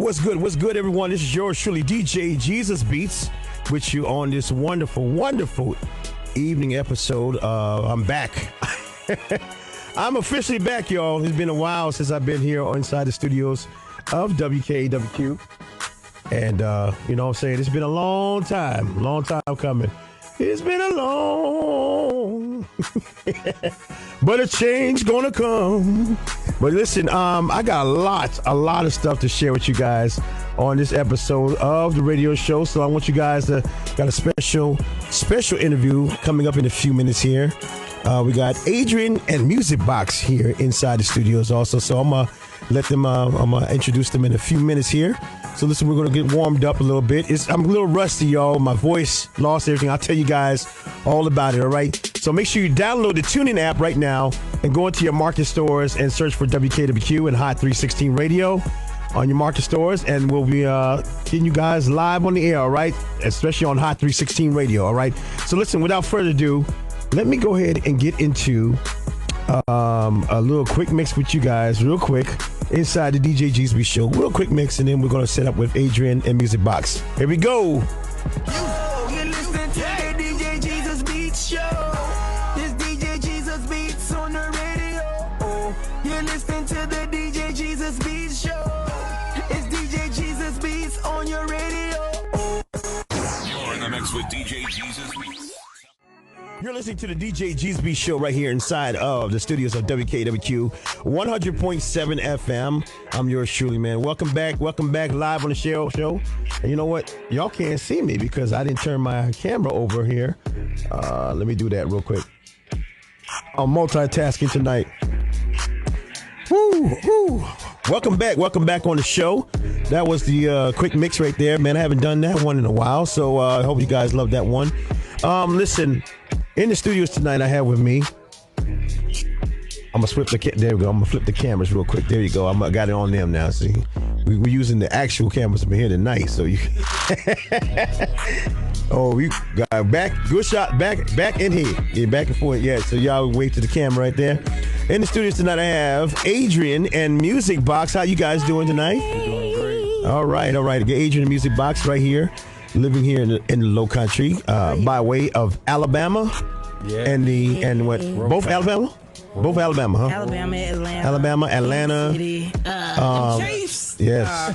What's good? What's good, everyone? This is yours truly, DJ Djjesusbeats, with you on this wonderful, wonderful evening episode. I'm back. I'm officially back, y'all. It's been a while since I've been here inside the studios of Wkwq. And, you know what I'm saying? It's been a long time coming. It's been a long, but a change gonna come. But listen, I got a lot of stuff to share with you guys on this episode of the radio show. So I want you guys to got a special interview coming up in a few minutes here. We got Adrian and Music Box here inside the studios also. So I'm gonna let them. I'm gonna introduce them in a few minutes here. So listen, we're gonna get warmed up a little bit. I'm a little rusty, y'all. My voice lost everything. I'll tell you guys all about it. All right. So make sure you download the TuneIn app right now and go into your market stores and search for WKWQ and Hot 316 Radio on your market stores, and we'll be getting you guys live on the air. All right, especially on Hot 316 Radio. All right. So listen, without further ado, let me go ahead and get into a little quick mix with you guys real quick inside the DJ Djjesusbeats show. Real quick mix, and then we're going to set up with Adrian and Music Box. Here we go. You're listening to the DJ Djjesusbeats show. This DJ Djjesusbeats on the radio. You're listening to the DJ Djjesusbeats show. It's DJ Djjesusbeats on your radio. You're in the mix with DJ Djjesusbeats. You're listening to the DJ Djjesusbeats show right here inside of the studios of WKWQ 100.7 FM. I'm yours truly, man. Welcome back live on the show. And you know what? Y'all can't see me because I didn't turn my camera over here. Let me do that real quick. I'm multitasking tonight. Woo. Welcome back on the show. That was the quick mix right there, man. I haven't done that one in a while, so I hope you guys love that one. Listen, in the studios tonight, I have with me. I'm gonna flip the cameras real quick. There you go. I got it on them now. See, we're using the actual cameras from here tonight, so you. Oh, we got back. Good shot. Back in here. Yeah, back and forth. Yeah. So y'all wave to the camera right there. In the studios tonight, I have Adrian and Music Box. How you guys doing tonight? We're doing great. All right. Get Adrian and Music Box right here. Living here in the Lowcountry, by way of Alabama, and what? Both Alabama, huh? Alabama, Atlanta, City. Chiefs. Yes,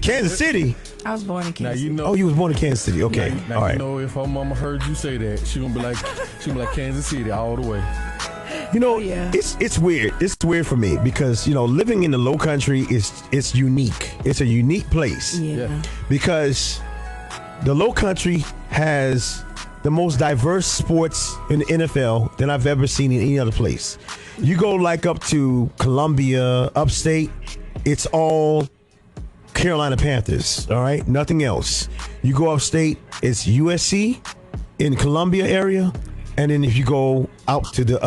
Kansas City. I was born in Kansas City. Now you know. Oh, you was born in Kansas City. Okay, Now all right. You know, if her mama heard you say that, she gonna be like Kansas City all the way. You know, Yeah. it's weird. It's weird for me because living in the Lowcountry it's unique. It's a unique place. Yeah. Because the Lowcountry has the most diverse sports in the NFL than I've ever seen in any other place. You go like up to Columbia, upstate, it's all Carolina Panthers, all right? Nothing else. You go upstate, it's USC in Columbia area, and then if you go out to the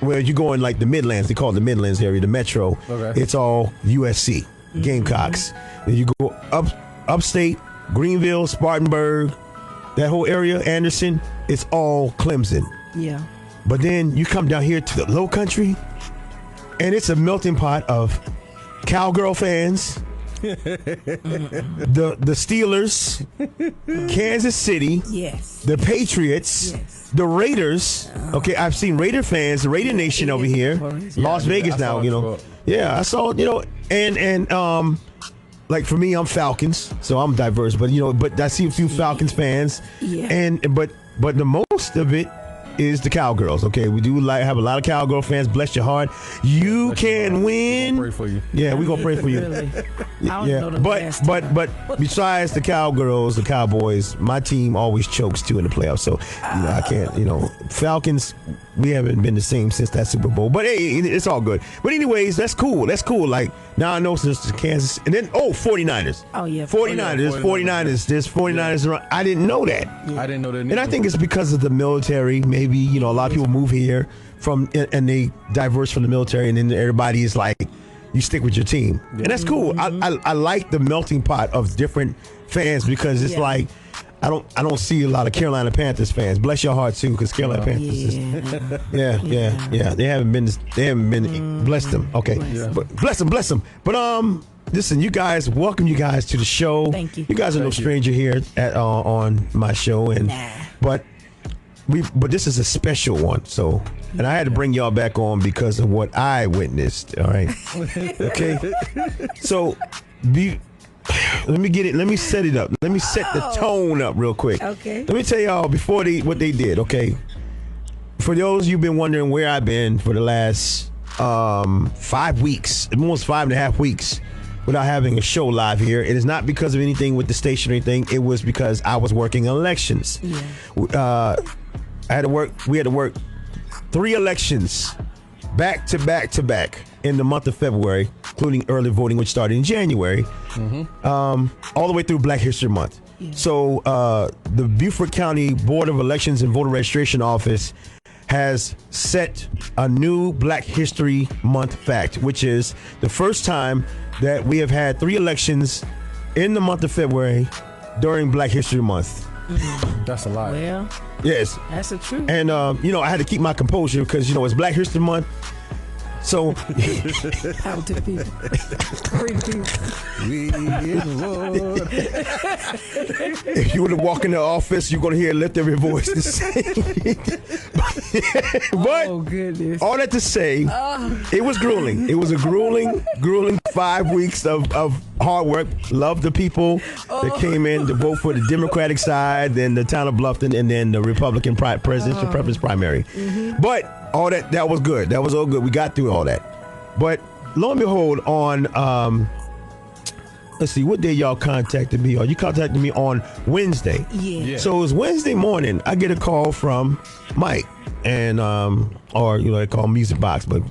where you go in like the Midlands, they call it the Midlands area, the Metro, It's all USC, Gamecocks. Then you go upstate, Greenville, Spartanburg, that whole area, Anderson, it's all Clemson. Yeah. But then you come down here to the Lowcountry, and it's a melting pot of cowgirl fans, the Steelers, Kansas City, Yes. the Patriots, Yes. the Raiders. Okay, I've seen Raider fans, the Raider Nation over here, Las Vegas now. Yeah, I saw. And like for me, I'm Falcons, so I'm diverse. But but I see a few Falcons fans, but the most of it is the Cowgirls. Okay, we do have a lot of Cowgirl fans. Bless your heart, you can win. Pray for you. Yeah, we gonna pray for you. Really? Yeah, but besides the Cowgirls, the Cowboys, my team always chokes too in the playoffs. So I can't. Falcons, we haven't been the same since that Super Bowl. But hey, it's all good. But anyways, that's cool. Like now I know since Kansas, and then 49ers. Oh yeah. 49ers. There's 49ers around. I didn't know that. I didn't know that. And I think it's because of the military. Maybe a lot of people move here and they diverse from the military, and then everybody is like, you stick with your team, and that's cool. I like the melting pot of different fans because it's like I don't see a lot of Carolina Panthers fans. Bless your heart too, because Carolina Panthers. Yeah. They haven't been. Bless them. Okay, but bless them. But listen, you guys, welcome you guys to the show. Thank you. You guys are no stranger here at on my show, and but this is a special one. So, and I had to bring y'all back on because of what I witnessed. All right, okay. So, let me get it. Let me set it up. Let me set the tone up real quick. Okay. Let me tell y'all before what they did. Okay. For those you've been wondering where I've been for the last 5 weeks, almost 5.5 weeks, without having a show live here, it is not because of anything with the station or anything. It was because I was working elections. Yeah. We had to work 3 elections back to back to back in the month of February, including early voting, which started in January, all the way through Black History Month. Yeah. So the Beaufort County Board of Elections and Voter Registration Office has set a new Black History Month fact, which is the first time that we have had 3 elections in the month of February during Black History Month. That's a lot. Well, yes, that's the truth. And I had to keep my composure because it's Black History Month. So, power to the people. Free the people. We in the Lord. If you were to walk in the office, you're going to hear lift every voice to sing. But oh, goodness. All that to say, it was grueling. It was a grueling 5 weeks of hard work. Love the people that came in to vote for the Democratic side, then the town of Bluffton, and then the Republican presidential preference primary. But all that was good. That was all good. We got through all that. But lo and behold, on let's see, what day y'all contacted me? You contacted me on Wednesday. Yeah. So it was Wednesday morning. I get a call from Mike, and or they call him Music Box, but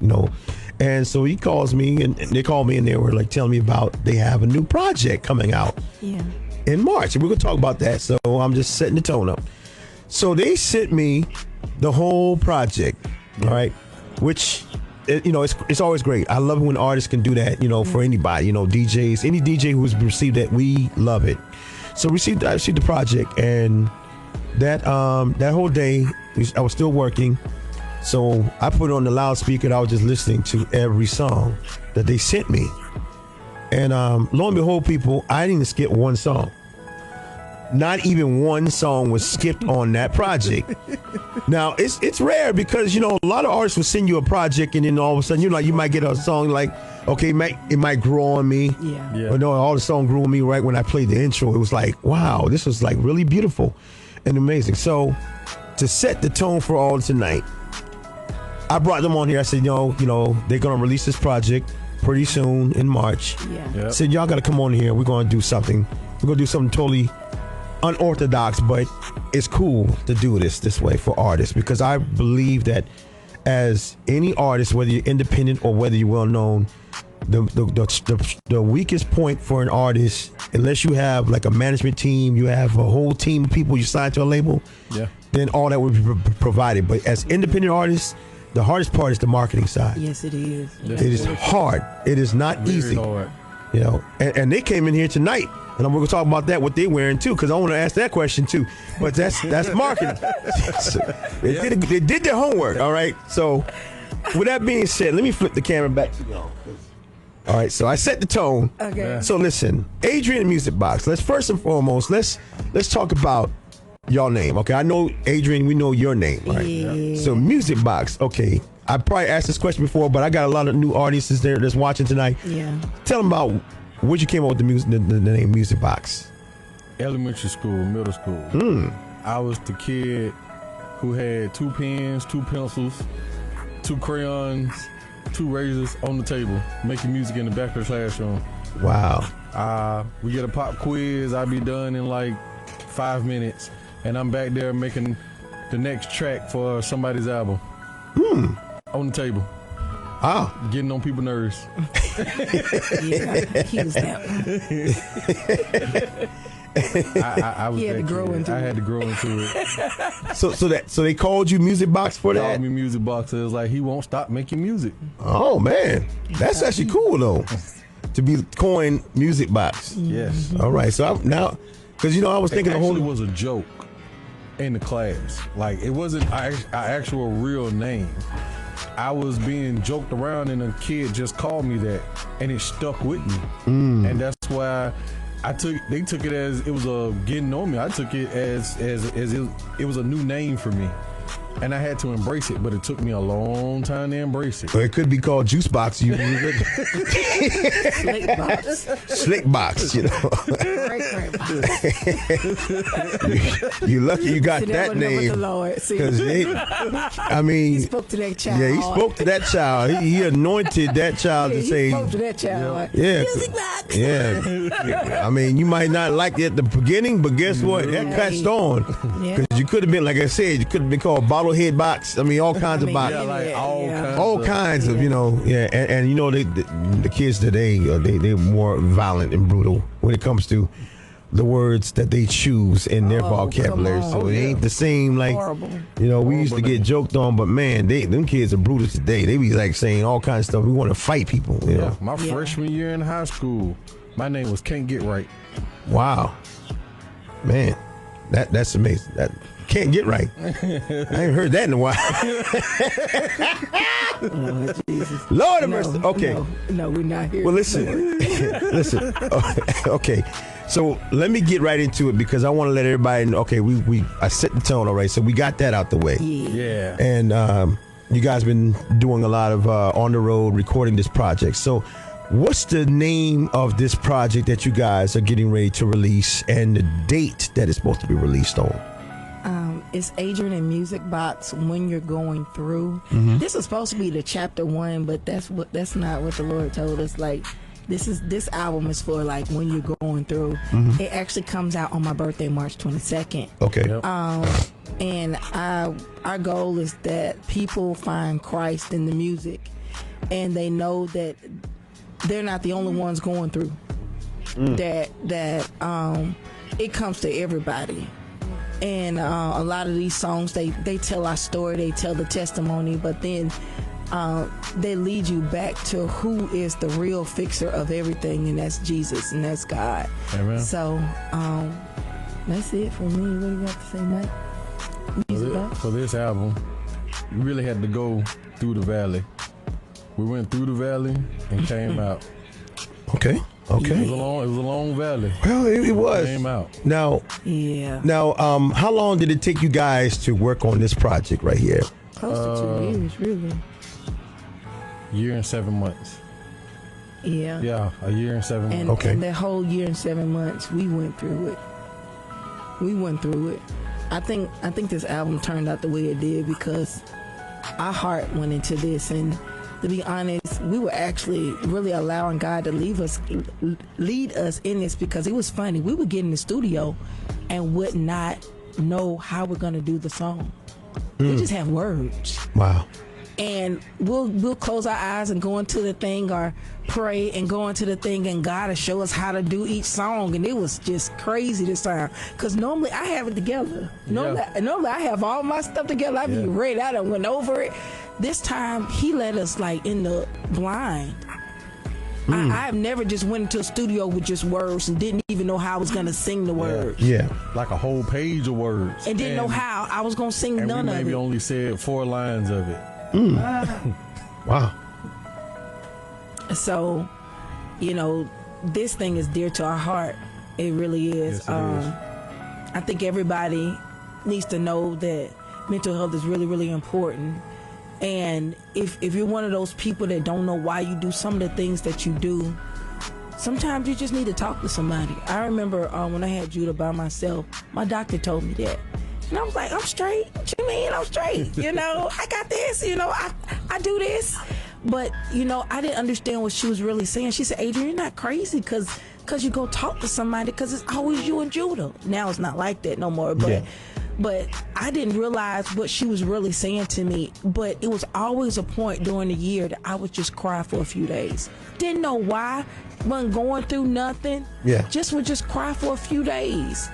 and so he calls me, and they called me, and they were like telling me about they have a new project coming out in March, and we're gonna talk about that. So I'm just setting the tone up. So they sent me the whole project. All right, which it's always great. I love it when artists can do that. For anybody, DJs, any DJ who's received that, we love it. So I received the project, and that whole day I was still working. So I put it on the loudspeaker, and I was just listening to every song that they sent me. And lo and behold, people, I didn't skip one song. Not even one song was skipped on that project. Now, it's rare because, a lot of artists will send you a project, and then all of a sudden, you might get a song like, okay, it might grow on me. Yeah. But no, all the song grew on me right when I played the intro. It was like, wow, this was like really beautiful and amazing. So to set the tone for all tonight, I brought them on here. I said, they're going to release this project pretty soon in March. Yeah. Yep. I said, y'all got to come on here. We're going to do something. We're going to do something totally unorthodox, but it's cool to do this way for artists, because I believe that as any artist, whether you're independent or whether you're well known, the weakest point for an artist, unless you have like a management team, you have a whole team of people you sign to a label, then all that would be provided. But as independent artists, the hardest part is the marketing side. Yes, it is. It is hard. It is not Very easy. hard. And they came in here tonight, and I'm going to talk about that, what they're wearing too, because I want to ask that question too. But that's marketing. They did their homework. All right. So with that being said, let me flip the camera back to y'all. All right. So I set the tone. Okay. So listen, Adrian Music Box. Let's first and foremost let's talk about y'all name. Okay. I know Adrian. We know your name. Right. Yeah. So Music Box. Okay. I probably asked this question before, but I got a lot of new audiences there that's watching tonight. Yeah. Tell them about where'd you came up with the name Music Box. Elementary school, middle school. I was the kid who had 2 pens, 2 pencils, 2 crayons, 2 razors on the table, making music in the back of the classroom. Wow. We get a pop quiz. I'll be done in like 5 minutes, and I'm back there making the next track for somebody's album. On the table. Wow. Getting on people's nerves. Yeah, he was that one. I was He had that to grow kid. into I it. had to grow into it. So they called you Music Box for that? Called me Music Box. It was like, he won't stop making music. Oh man, that's actually cool though, to be coined Music Box. Yes. All right. So now, because I was thinking It the whole actually was a joke in the class. Like, it wasn't our actual real name. I was being joked around, and a kid just called me that, and it stuck with me. And that's why they took it as it was a getting on me. I took it as it was a new name for me. And I had to embrace it, but it took me a long time to embrace it. Or it could be called Juice Box. Slick box. Slick Box, you know. You're lucky you got that name. I mean, he spoke to that child. Yeah, he spoke to that child. He anointed that child to say. He spoke to that child. Yeah. Music box. Yeah. I mean, you might not like it at the beginning, but guess what? That catched on. Because you could have been, like I said, you could have been called Bottlehead Box. I mean, all kinds of boxes. Yeah, like all kinds of, you know, and you know, the kids today, they're more violent and brutal when it comes to the words that they choose in their vocabulary. So it ain't the same, like, you know, we used to get joked on, but man, them kids are brutal today. They be like saying all kinds of stuff. We want to fight people, you know. My freshman year in high school, my name was Can't Get Right. Wow. Man, that's amazing. That Can't Get Right. I ain't heard that in a while. Oh, Jesus. Lord have mercy. Okay. No, we're not here. Well, listen. Listen. Okay. So let me get right into it because I want to let everybody know. Okay, I set the tone, all right. So we got that out the way. Yeah. And you guys been doing a lot of on the road recording this project. So what's the name of this project that you guys are getting ready to release and the date that it's supposed to be released on? It's Adrian and Music Box, When You're Going Through. This is supposed to be the chapter 1, but that's not what the Lord told us. Like, this album is for like when you're going through. It actually comes out on my birthday, March 22nd. Okay. And our goal is that people find Christ in the music, and they know that they're not the only ones going through. That it comes to everybody. And a lot of these songs, they tell our story, they tell the testimony, but then they lead you back to who is the real fixer of everything, and that's Jesus, and that's God. Amen. So that's it for me. What do you got to say, Mike? For this album, we really had to go through the valley. We went through the valley and came out. Okay. It was a long valley. Well, it was. Came out. Now, how long did it take you guys to work on this project right here? Close to 2 years, really. Year and 7 months. Yeah. Yeah, a year and 7 months. And that whole year and 7 months, we went through it. I think this album turned out the way it did because our heart went into this, and to be honest, we were actually really allowing God to lead us in this because it was funny. We would get in the studio and would not know how we're going to do the song. We just have words. Wow. And we'll close our eyes and go into the thing, or pray and go into the thing, and God will show us how to do each song. And it was just crazy this time because normally I have it together. Normally I have all my stuff together. I be ready. I done went over it. This time he let us like in the blind. I have never just went into a studio with just words and didn't even know how I was gonna sing the words. Yeah. Like a whole page of words. And didn't know how I was gonna sing none of it. And we maybe only said 4 lines of it. Wow. So, this thing is dear to our heart. It really is. Yes, it is. I think everybody needs to know that mental health is really, really important. And if you're one of those people that don't know why you do some of the things that you do, sometimes you just need to talk to somebody. I remember when I had Judah by myself, my doctor told me that. And I was like, I'm straight. What you mean I'm straight? I got this. I do this. But, I didn't understand what she was really saying. She said, Adrian, you're not crazy because you go talk to somebody because it's always you and Judah. Now it's not like that no more. But I didn't realize what she was really saying to me. But it was always a point during the year that I would just cry for a few days. Didn't know why. Wasn't going through nothing. Yeah. Would just cry for a few days.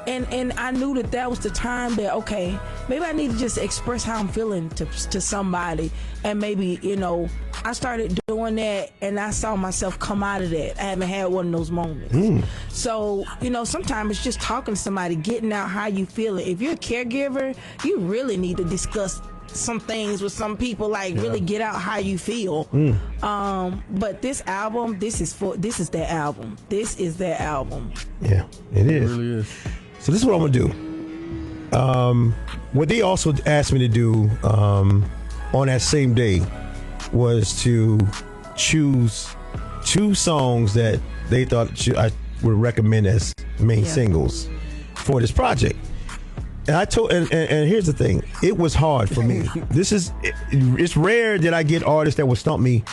And I knew that was the time that, okay, maybe I need to just express how I'm feeling to somebody. And maybe, I started doing that and I saw myself come out of that. I haven't had one of those moments. So, sometimes it's just talking to somebody, getting out how you feeling. If you're a caregiver, you really need to discuss some things with some people, like really get out how you feel. But this album, this is their album. This is their album. Yeah, it is. It really is. So this is what I'm gonna do. What they also asked me to do on that same day was to choose 2 songs that they thought I would recommend as main singles for this project. And I told, and here's the thing, it was hard for me. It's rare that I get artists that will stump me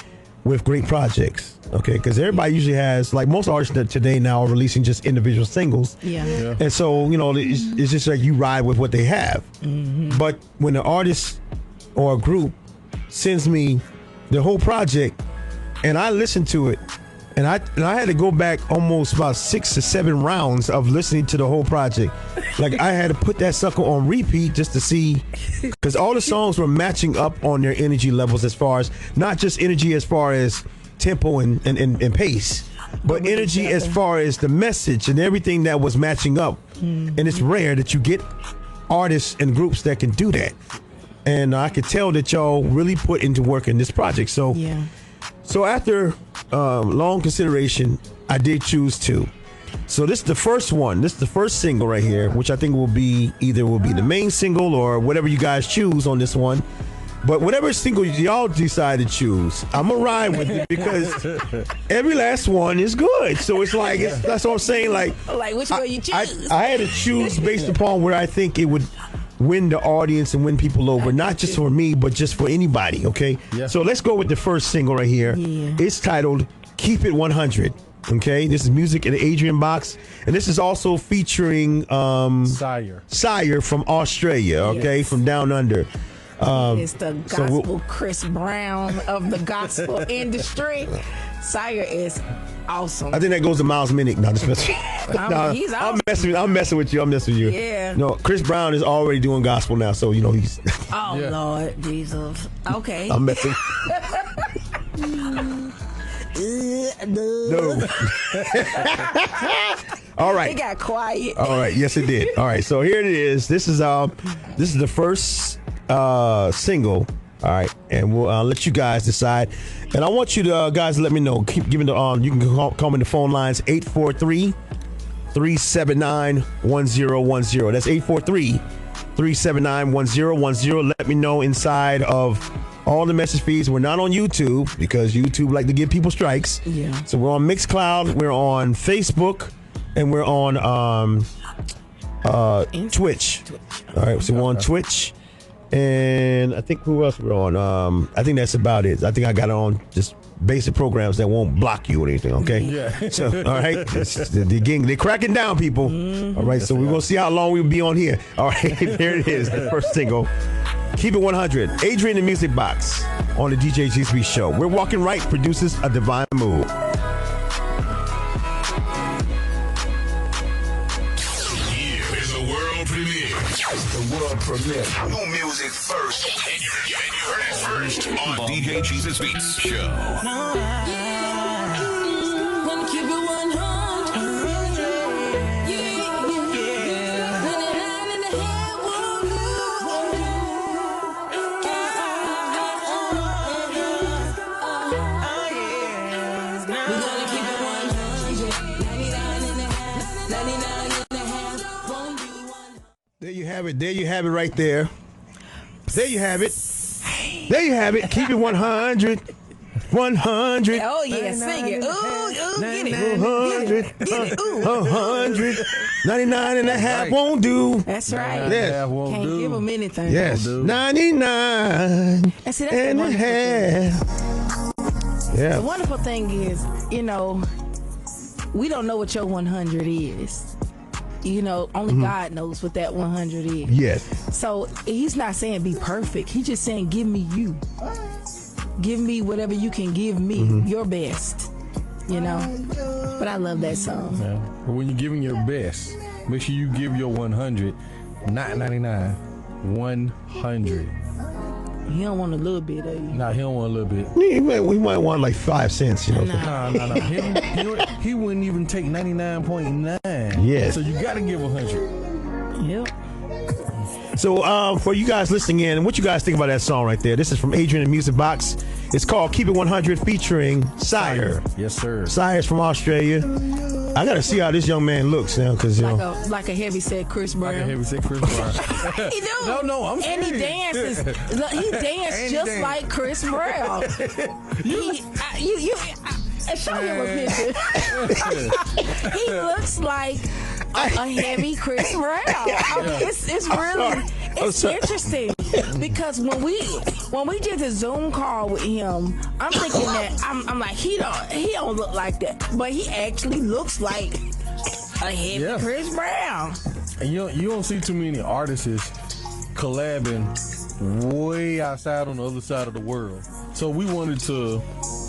with great projects. Okay, because everybody usually has, like most artists that today now are releasing just individual singles. Yeah. And so, it's just like you ride with what they have. But when an artist or a group sends me the whole project and I listen to it, and I had to go back almost about 6 to 7 rounds of listening to the whole project. Like I had to put that sucker on repeat just to see, because all the songs were matching up on their energy levels, as far as not just energy as far as tempo and pace, but energy as far as the message and everything that was matching up. And it's rare that you get artists and groups that can do that. And I could tell that y'all really put into work in this project. So after long consideration, I did choose 2. So this is the first one. This is the first single right here, which I think will be the main single or whatever you guys choose on this one. But whatever single y'all decide to choose, I'm going to ride with it because every last one is good. So it's like, that's what I'm saying. Like which one you choose? I had to choose based upon where I think it would win the audience and win people over, not just for me, but just for anybody, okay? Yeah. So let's go with the first single right here. Yeah. It's titled Keep It 100, okay? This is music in the Adrian box, and this is also featuring Sire from Australia, okay? Yes. From down under. It's the gospel Chris Brown of the gospel industry. Sire is awesome. I think that goes to Miles Minnick. No, just messing. He's awesome. I'm messing with you. Yeah. No, Chris Brown is already doing gospel now, so he's. Oh Lord Jesus. Okay. I'm messing. No. All right. It got quiet. All right. Yes, it did. All right. So here it is. This is the first single. All right, and we'll let you guys decide. And I want you to guys let me know. Keep giving you can call me the phone lines 843-379-1010. That's 843-379-1010. Let me know inside of all the message feeds. We're not on YouTube because YouTube like to give people strikes. Yeah. So we're on Mixcloud, we're on Facebook, and we're on Twitch. All right, so we're on Twitch. And I think who else we're on? I think that's about it. I think I got it on just basic programs that won't block you or anything, okay? Yeah. So, all right. They're cracking down, people. All right, so we're going to see how long we'll be on here. All right, there it is, the first single. Keep It 100. Adrian the Music Box on the Djjesusbeats Show. We're Walking Right produces a divine move. The world premiere. New music first. And you heard it first on DJ Djjesusbeats Show. Wanna keep it 100. There you have it. There you have it right there. There you have it. There you have it. Keep it 100. 100. Oh, yeah. Sing it. Ooh, get it. 100. Get it. Ooh. 100. 99 and a half won't do. That's right. Yes. Can't give them anything. Yes. 99 that's and a half. Yeah. The wonderful thing is, we don't know what your 100 is. Only God knows what that 100 is. Yes. So he's not saying be perfect. He's just saying give me you. Give me whatever you can give me, your best. But I love that song. Yeah. But when you're giving your best, make sure you give your 100, not 99, 100. He don't want a little bit of you. Nah, he don't want a little bit. He might want like 5 cents, Nah. He wouldn't even take 99.9. Yes. So you got to give 100. Yep. So for you guys listening in, what you guys think about that song right there? This is from Adrian and Music Box. It's called Keep It 100 featuring Sire. Yes, sir. Sire's from Australia. I gotta see how this young man looks now, because like a heavy set Chris Brown. Like a heavy set Chris Brown. He do. No, I'm serious. And he dances. Look, he danced just like Chris Brown. Show him a picture. He looks like a heavy Chris Brown. It's really interesting because when we did the Zoom call with him, I'm thinking that I'm like he don't look like that, but he actually looks like a heavy Chris Brown. And you don't see too many artists collabing way outside on the other side of the world. So we wanted to.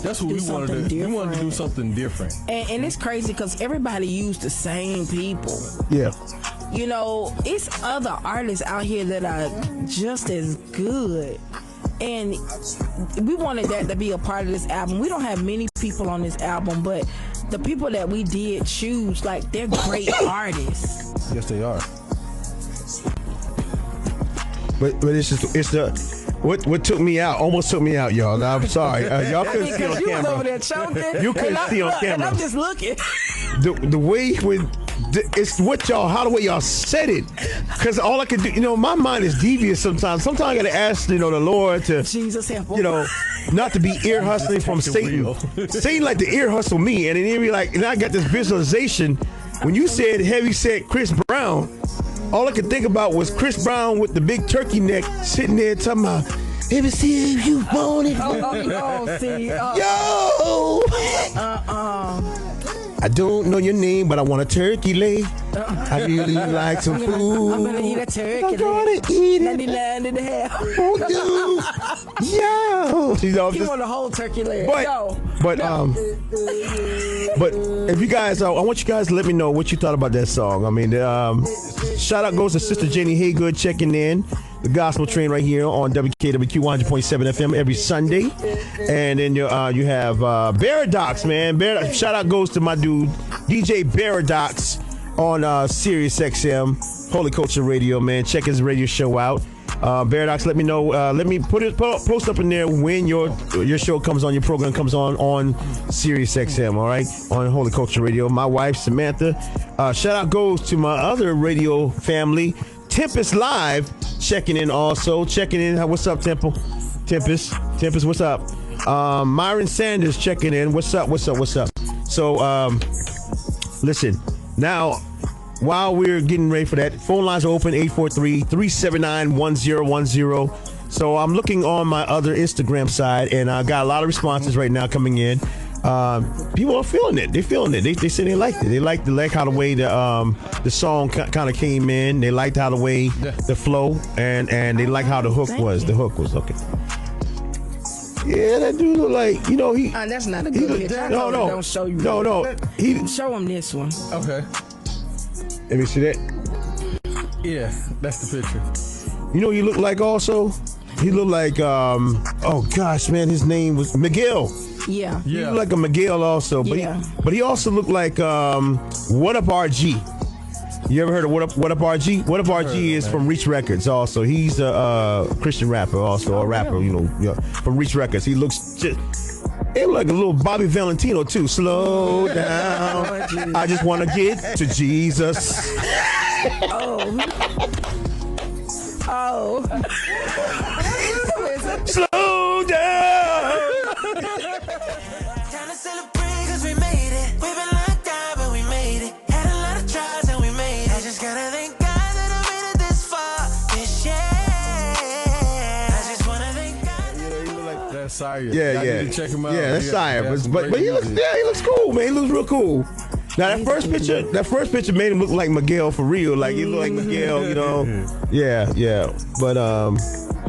That's what we wanted to. We wanted to do something different. And it's crazy because everybody used the same people. Yeah. You know, it's other artists out here that are just as good. And we wanted that to be a part of this album. We don't have many people on this album, but the people that we did choose, like, they're great artists. Yes, they are. But it's the what took me out, almost took me out, y'all. Now, I'm sorry. Y'all couldn't see on you camera. Was over there choking. You couldn't see on camera. And I'm just looking. The way it's what y'all, how the way y'all said it, because all I could do, my mind is devious sometimes. Sometimes I gotta ask, the Lord to, Jesus help, not to be ear hustling from Satan. Satan like to ear hustle me, and then he be like, and I got this visualization when you said heavy set Chris Brown. All I could think about was Chris Brown with the big turkey neck sitting there talking about, ever see if you want it? Yo! I don't know your name, but I want a turkey leg. I really like some food. I'm gonna eat a turkey. I'm gonna eat it. 99 and a half. Oh, yo! He want a whole turkey leg. But if you guys, I want you guys to let me know what you thought about that song. I mean, shout out goes to Sister Jenny Haygood checking in. The Gospel Train right here on Wkwq 100.7 FM every Sunday. And then you have Baradox, man. Shout out goes to my dude, DJ Baradox on Sirius XM, Holy Culture Radio, man. Check his radio show out. Baradox, let me know. Let me post up in there when your show comes on, your program comes on Sirius XM, all right? On Holy Culture Radio. My wife, Samantha. Shout out goes to my other radio family, Tempest Live, checking in also. Checking in. What's up, Tempest, what's up? Myron Sanders checking in. What's up? So, listen, now, while we're getting ready for that, phone lines are open, 843-379-1010. So I'm looking on my other Instagram side, and I got a lot of responses right now coming in. People are feeling it. They're feeling it. They say they liked it. They like how the way the song kind of came in. They liked how the way the flow, and they like how the hook was. The hook was okay. Yeah, that dude look like, he. That's not a good picture. No. Don't show you. No. Show him this one. Okay. Let me see that. Yeah, that's the picture. You know what he looked like also? He looked like, oh gosh, man, his name was Miguel. Yeah. He looked like a Miguel also, but he also looked like What Up RG. You ever heard of What Up RG? What Up RG is from Reach Records also. He's a Christian rapper also, a rapper, from Reach Records. He looks just... It looked like a little Bobby Valentino too. Slow down. I just want to get to Jesus. Slow down. Time to celebrate 'cause we made it. We've been locked down, but we made it. Had a lot of tries and we made it. I just gotta thank God that I made it this far this year. I just wanna thank God. Yeah, he look like that's Sire. Yeah. Need to check him out. Yeah, that's Sire. But he looks cool, man. He looks real cool. Now that first picture made him look like Miguel for real. Like he looked like Miguel, Yeah. But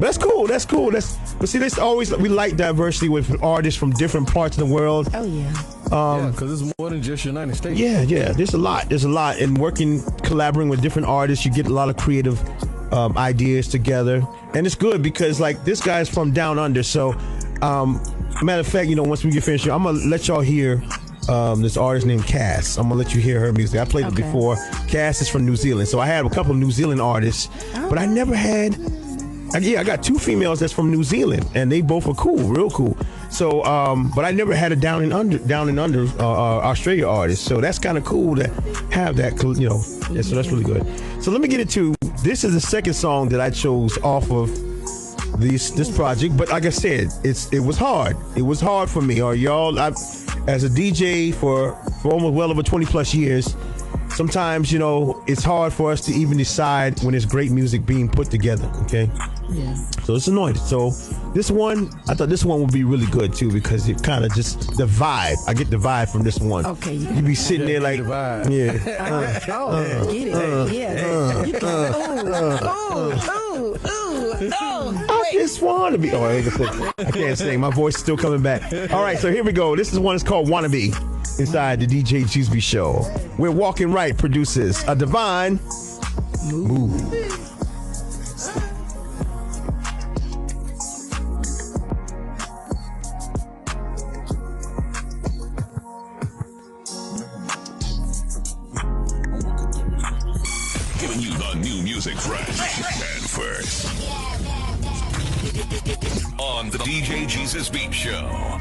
that's cool. But see, we like diversity with artists from different parts of the world. Oh yeah. Because it's more than just United States. Yeah. There's a lot. And collaborating with different artists, you get a lot of creative ideas together, and it's good because like this guy's from down under. So, matter of fact, once we get finished, I'm gonna let y'all hear this artist named Cass. I'm gonna let you hear her music. I played it before. Cass is from New Zealand, so I had a couple of New Zealand artists, but I never had. I got two females that's from New Zealand, and they both are cool, real cool. So, but I never had a down and under Australia artist. So that's kind of cool to have that, you know. Yeah, so that's really good. So let me get into. This is the second song that I chose off of this project. But like I said, it was hard. It was hard for me. Or y'all, as a DJ for almost well over 20 plus years. Sometimes, you know, it's hard for us to even decide when it's great music being put together, okay? Yeah. So it's annoying. So this one, I thought this one would be really good, too, because it kind of just, the vibe. I get the vibe from this one. Okay. You be sitting there like, the yeah. Get it. Yeah. I just want to be. Oh, I can't sing. My voice is still coming back. All right, so here we go. This is one that's called Wannabe. Inside the Djjesusbeats show, where Walking Right produces a divine move. Giving you the new music fresh and first on the Djjesusbeats show.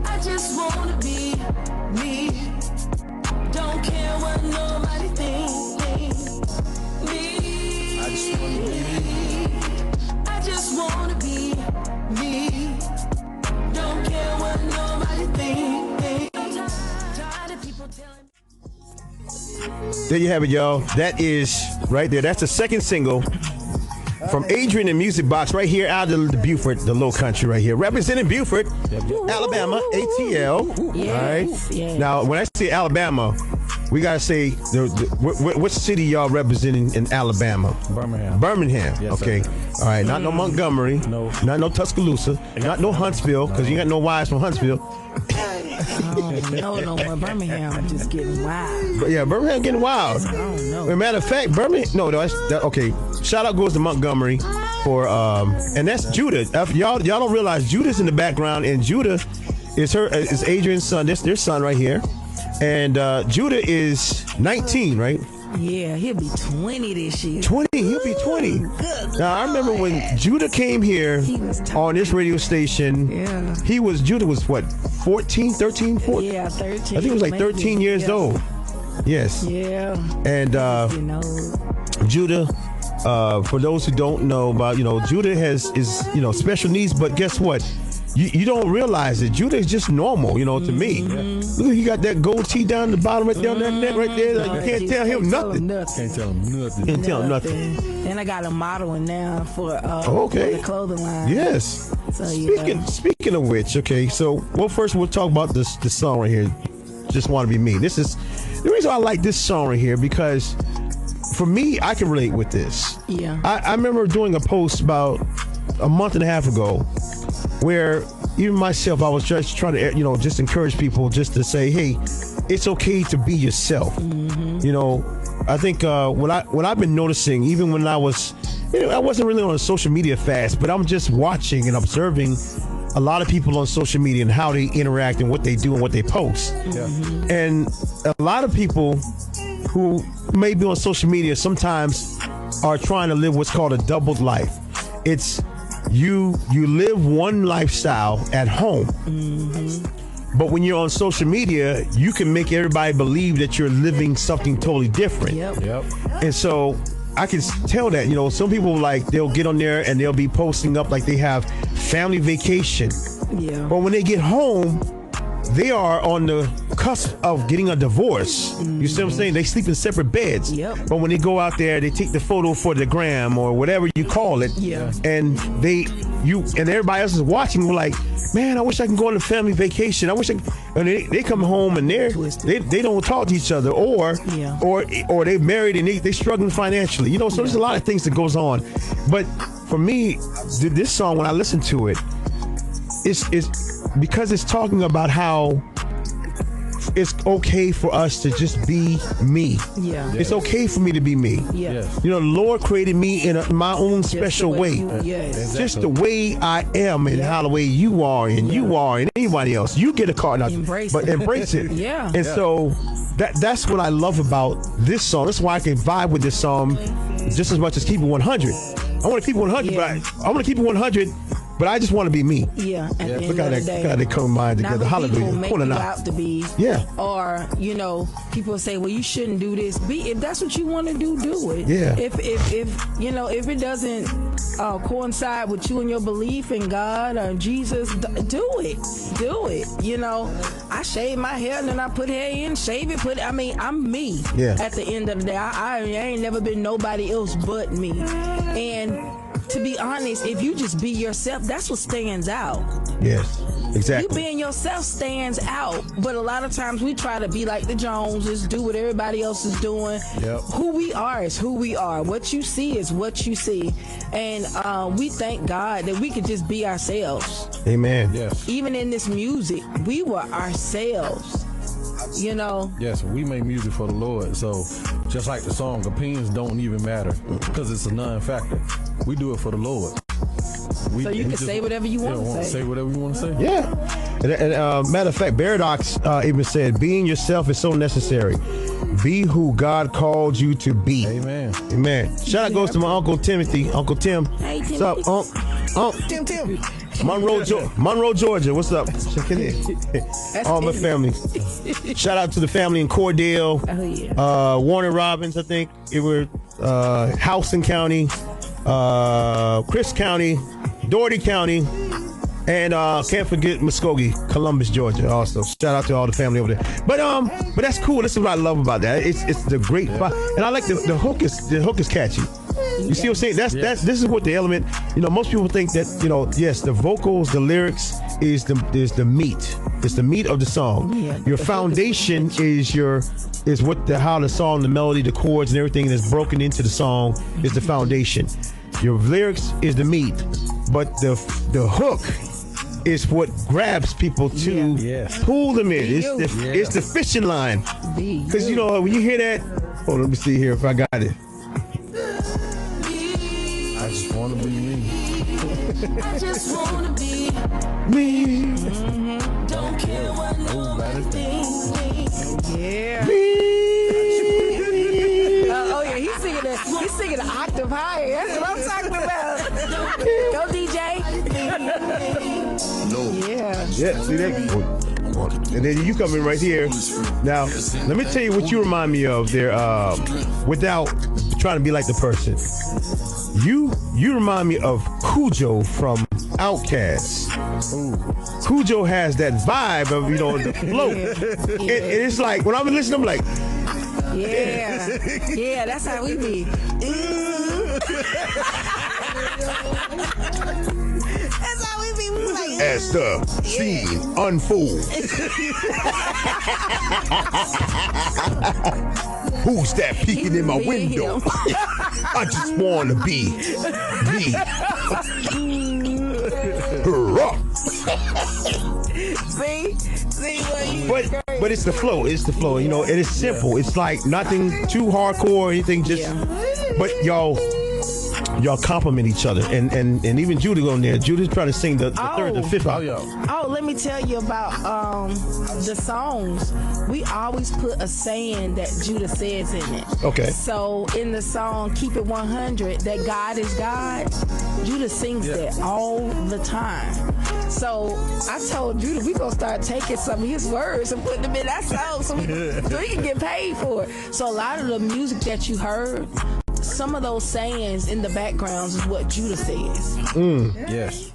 I just wanna be me. Don't care what nobody thinks. Me. I just wanna be me. Don't care what nobody thinks. Tired of people telling. There you have it, y'all. That is right there. That's the second single from Adrian and Music Box right here out of the Beaufort, the Lowcountry right here. Representing Beaufort, Alabama, ATL. Yes, all right. yes. Now, when I say Alabama, we got to say, what city y'all representing in Alabama? Birmingham. Yes, okay. Sir. All right. Not no Montgomery. No. Not no Tuscaloosa. Not no Huntsville, because you got no wives from Huntsville. No more. Birmingham just getting wild. But yeah, Birmingham getting wild. I don't know. As a matter of fact, Birmingham. No, okay. Shout out goes to Montgomery for and that's Judah. Y'all don't realize Judah's in the background, and Judah is Adrian's son. That's their son right here, and Judah is 19, right? Yeah, he'll be 20 this year. 20. He'll be 20. Now I remember when Judah came here on this radio station. Yeah. Judah was what, 14, 13, 14? Yeah, 13. I think he was like 13 years old. Yes. Yeah. And Judah, for those who don't know about, Judah is special needs, but guess what? You don't realize it. Judah is just normal, to me. Look, he got that gold tee down the bottom right there on that neck right there. Like, you can't tell him nothing. Can't tell him nothing. Can't tell him nothing. And I got a modeling now for the clothing line. Yes. So, Speaking of which, okay, so first we'll talk about this song right here. Just Want to Be Me. This is the reason I like this song right here, because for me, I can relate with this. Yeah. I remember doing a post about a month and a half ago where even myself, I was just trying to, just encourage people just to say, hey, it's okay to be yourself. I think what I've been noticing, even when I was, I wasn't really on a social media fast, but I'm just watching and observing a lot of people on social media and how they interact and what they do and what they post. Yeah. And a lot of people who may be on social media sometimes are trying to live what's called a doubled life. It's you live one lifestyle at home, but when you're on social media, you can make everybody believe that you're living something totally different. Yep. And so I can tell that, some people, like, they'll get on there and they'll be posting up like they have family vacation. Yeah. But when they get home, they are on the cusp of getting a divorce. You see what I'm saying? They sleep in separate beds. Yep. But when they go out there, they take the photo for the gram or whatever you call it. Yeah. And and everybody else is watching. We're like, man, I wish I can go on a family vacation. I wish and they come home and they don't talk to each other, or they married and they struggling financially. So there's a lot of things that goes on. But for me, this song, when I listen to it, it's because it's talking about how it's okay for us to just be me. Yeah. It's okay for me to be me. Yeah. Yes. You know, the Lord created me in my own Just the special way. Yes. Exactly. Just the way I am and how the way you are and you are and anybody else. You get a card now. Embrace but it. embrace it. Yeah. And so that's what I love about this song. That's why I can vibe with this song just as much as Keep It 100. I want to keep it 100, Yeah. but I want to keep it 100, but I just want to be me. Yeah, at the end Look how of the they, day. look how they combine Not together. what Hallelujah. people make Pulling you out. out to be. Yeah. Or, you know, people say, well, you shouldn't do this. If that's what you want to do it. Yeah. If you know, if it doesn't coincide with you and your belief in God or Jesus, do it. Do it. You know, I shave my hair and then I put hair in, shave it, put it. I mean, I'm me. Yeah. At the end of the day, I ain't never been nobody else but me. And to be honest, if you just be yourself, that's what stands out. Yes, You exactly. being yourself stands out, but a lot of times we try to be like the Joneses, do what everybody else is doing. Yep. Who we are is who we are. What you see is what you see. And we thank God that we could just be ourselves. Amen. Yes. Even in this music, we were ourselves. You know? Yes, we make music for the Lord. So just like the song, opinions don't even matter because it's a non-factor. We do it for the Lord. So you can say whatever you want to say. Say whatever you want to say. Yeah. And matter of fact, Baradox even said, being yourself is so necessary. Be who God called you to be. Amen. Amen. Shout out goes to my Uncle Timothy. Uncle Tim. Hey, What's up, Timothy. Tim. Monroe, Georgia. What's up? Check it in. All my family. Shout out to the family in Cordell. Oh, yeah. Warner Robins, I think. It were Houston County, Chris County, Doherty County, and can't forget Muskogee, Columbus, Georgia. Also, shout out to all the family over there. But that's cool. This is what I love about that. It's the great, and I like the hook is catchy. You see what I'm saying? That's this is what the element. You know, most people think that, you know, yes, the vocals, the lyrics is the meat. It's the meat of the song. Yeah, your foundation is how the song, the melody, the chords, and everything that's broken into the song is the foundation. Your lyrics is the meat, but the hook is what grabs people to Yes. pull them in. Be It's the fishing line. Because, you you. know, when you hear that, let me see here if I got it. I just want to be me. I just wanna be. Me, Don't care what nobody thinks. Yeah. me. Oh yeah, he's singing an octave higher. That's what I'm talking about. Go DJ. Yeah. Yeah, see that? And then you come in right here. Now, let me tell you what you remind me of there, without trying to be like the person. You remind me of Cujo from Outkast. Cujo has that vibe of, you know, the flow. And it's like, when I'm listening, I'm like, Yeah. Yeah, that's how we be. That's how we be. We like, as the scene unfolds. Who's that peeking in my window? I just want to be me. Hurrah. see what you But it's the flow. It's the flow. You know, it is simple. It's like nothing too hardcore or anything. Just, but y'all compliment each other, and even Judy on there. Judy's trying to sing the third, the fifth. Oh, let me tell you about the songs. We always put a saying that Judah says in it. Okay. So in the song "Keep It 100," that God is God, Judah sings that all the time. So I told Judah we gonna start taking some of his words and putting them in that song so we can get paid for it. So a lot of the music that you heard, some of those sayings in the backgrounds is what Judah says. Yes.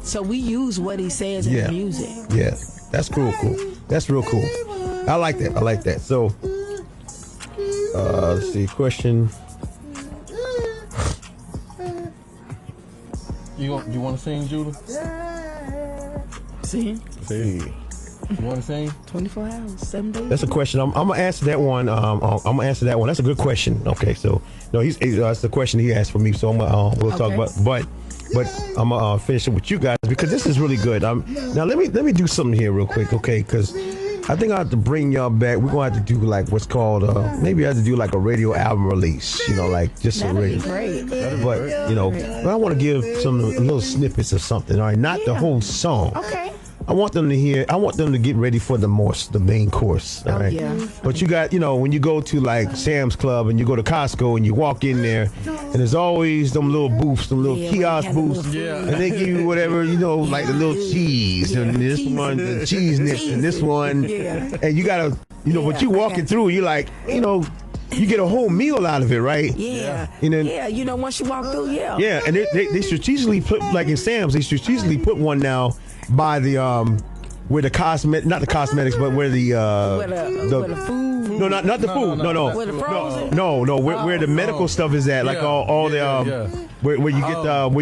So we use what he says in the music. Yeah, that's cool. That's real cool. I like that. So, let's see. Question. You want to sing, Judah? See? See. You want to sing? 24 hours, 7 days. That's a question. I'm gonna answer that one. I'm gonna answer that one. That's a good question. Okay, so no, that's the question he asked for me. So we'll talk about. But I'm gonna finish it with you guys because this is really good. Now let me do something here real quick, okay? Because I think I have to bring y'all back. We're gonna have to do like what's called maybe I have to do like a radio album release. You know, like just a radio. Great. But you know, but I want to give some little snippets of something. All right, not the whole song. Okay. I want them to hear. I want them to get ready for the main course. All right. Yeah. But you got, when you go to like Sam's Club and you go to Costco and you walk in there, and there's always them little booths, them little kiosk booths, and they give you whatever, like the little cheese and this one, the cheese nips, and this one, and you gotta, but you walking through, you like, you get a whole meal out of it, right? Yeah. And then, once you walk through, Yeah, and they strategically put, like in Sam's, they strategically put one now by the where the not the cosmetics, but where the food. No, not the food. No. Where the frozen. No. Where the medical stuff is at, like all the where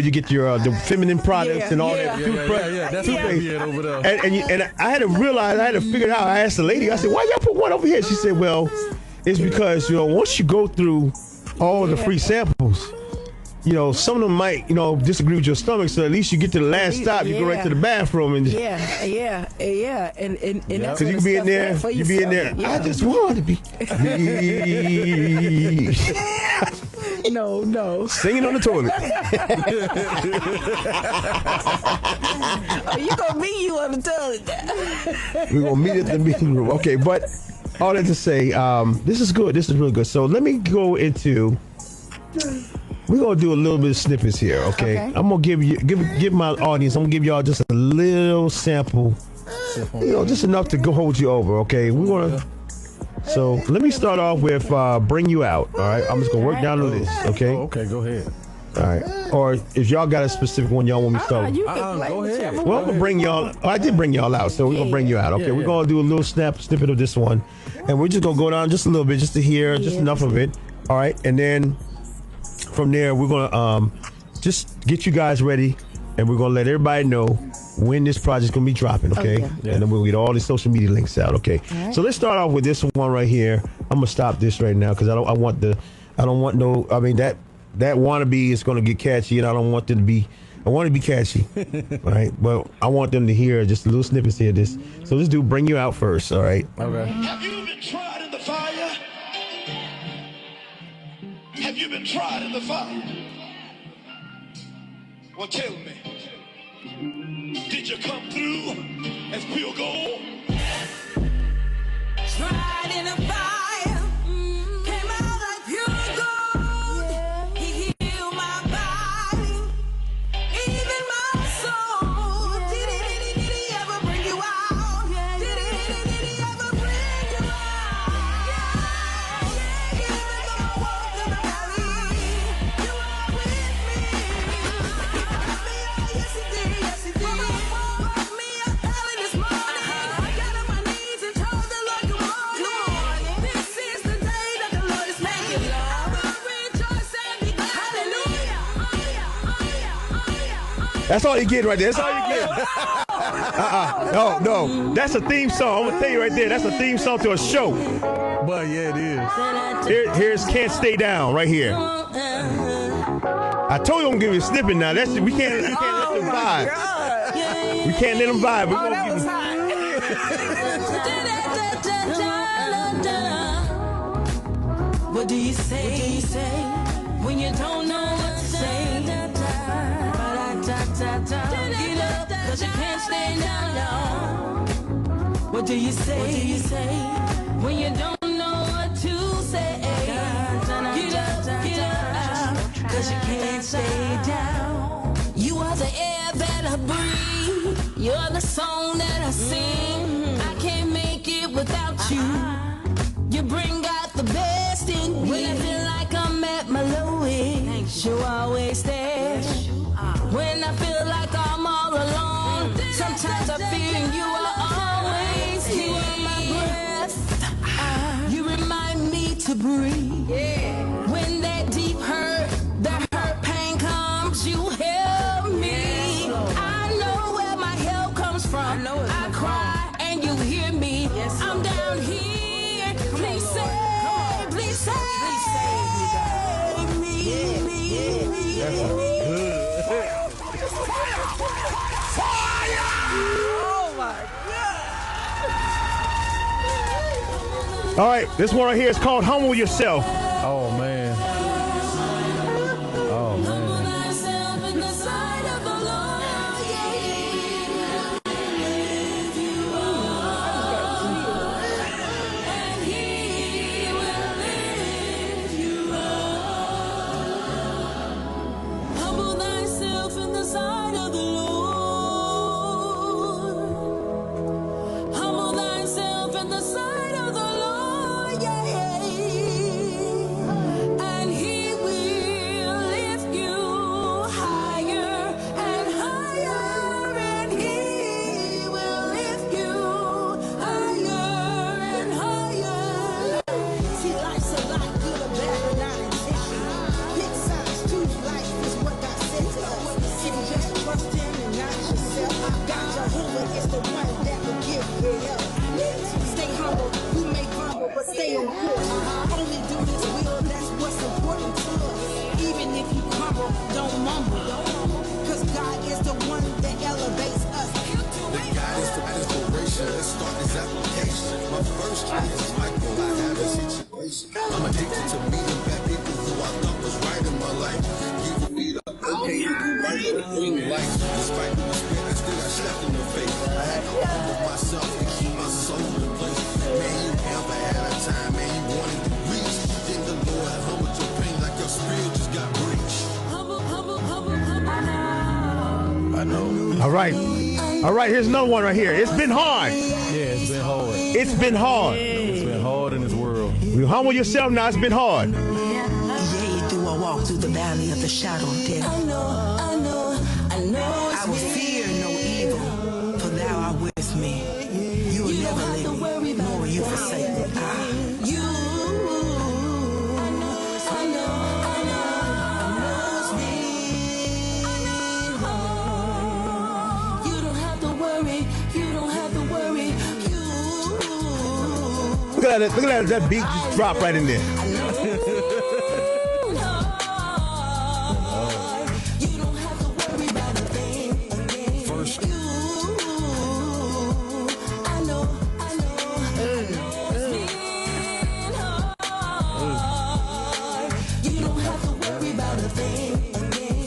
you get your the feminine products and all that toothbrush. That's what we had over there. And I had to realize, I had to figure it out. I asked the lady, I said, why y'all put one over here? She said, well, it's because once you go through all the free samples, some of them might, disagree with your stomach. So at least you get to the last stop, you go right to the bathroom and and that's because you be in there, I just want to be no singing on the toilet. You gonna meet you on the toilet? We're gonna meet at the meeting room. Okay, but all that to say, this is good. This is really good. So let me go into. We're gonna do a little bit of snippets here, okay? I'm gonna give my audience. I'm gonna give y'all just a little sample, just enough to go hold you over, okay? We're gonna. So let me start off with "Bring You Out." All right, I'm just gonna work down the list, okay? Okay, go ahead. All right. Or if y'all got a specific one y'all want me to start with. You can play go ahead. Well, I'm gonna bring y'all. I did bring y'all out, so we're gonna bring you out. Okay, we're gonna do a little snippet of this one, and we're just gonna go down just a little bit, just to hear just enough of it. All right, and then. From there, we're gonna just get you guys ready, and we're gonna let everybody know when this project's gonna be dropping, okay? And then we'll get all the social media links out, okay? Right. So let's start off with this one right here. I'm gonna stop this right now because I don't want that wannabe is gonna get catchy, and I don't want them to be. I want it to be catchy, right? But I want them to hear just a little snippets here. So let's do "Bring You Out" first, all right? Okay. Have you been tried in the fire? Have you been tried in the fire? Well, tell me, did you come through as pure gold? Tried in the fire, came out like pure gold. He healed my body, even my soul. Did he ever bring you out? Did he ever bring you out? Even though I walk in the valley, you are with me. Yes, he did. Yes, he did. Woke me up early this morning. Got on my knees and told the Lord good morning. This is the day that the Lord is making. I will rejoice and be glad. Hallelujah. That's all you get right there. That's all you get. No. That's a theme song. I'm gonna tell you right there. That's a theme song to a show. But yeah, it is. Here's "Can't Stay Down" right here. I told you I'm gonna give you a snippet now. We can't let them vibe. We can't let them vibe. We're gonna give them. What do you say when you don't know what to say? Get up, 'cause you can't stay down long. What do you say when you don't know what to say? Get up, 'cause you can't stay down. You are the air that I breathe. You're the song that I sing. I can't make it without you. You bring out the best in me. When I feel like I'm at my lowest, you're always there. When I feel like I'm all alone, sometimes I feel you are always here. You are my breath. You remind me to breathe. When that deep hurt, that hurt pain comes, you help me. I know where my help comes from. I cry and you That's good. Oh my God. All right, this one right here is called Humble Yourself. Oh man. Oh man. I'm addicted to meeting bad people who I thought was right in my life. Giving me the okay, green lights. Despite the respect, I still got slapped in the face. I had to humble myself to keep my soul in place. Man, you never had a time, man, you wanted to reach. Then the Lord humbled your pain like your spirit just got breached. I know. All right. All right, here's another one right here. It's been hard. Yeah, it's been hard. It's been hard. It's been hard in this world. You humble yourself now. It's been hard. Yea, do I walk through the valley of the shadow of death. I will fear no evil, for thou art with me. You will never leave me, nor will you forsake me. Look at that beat just drop right in there.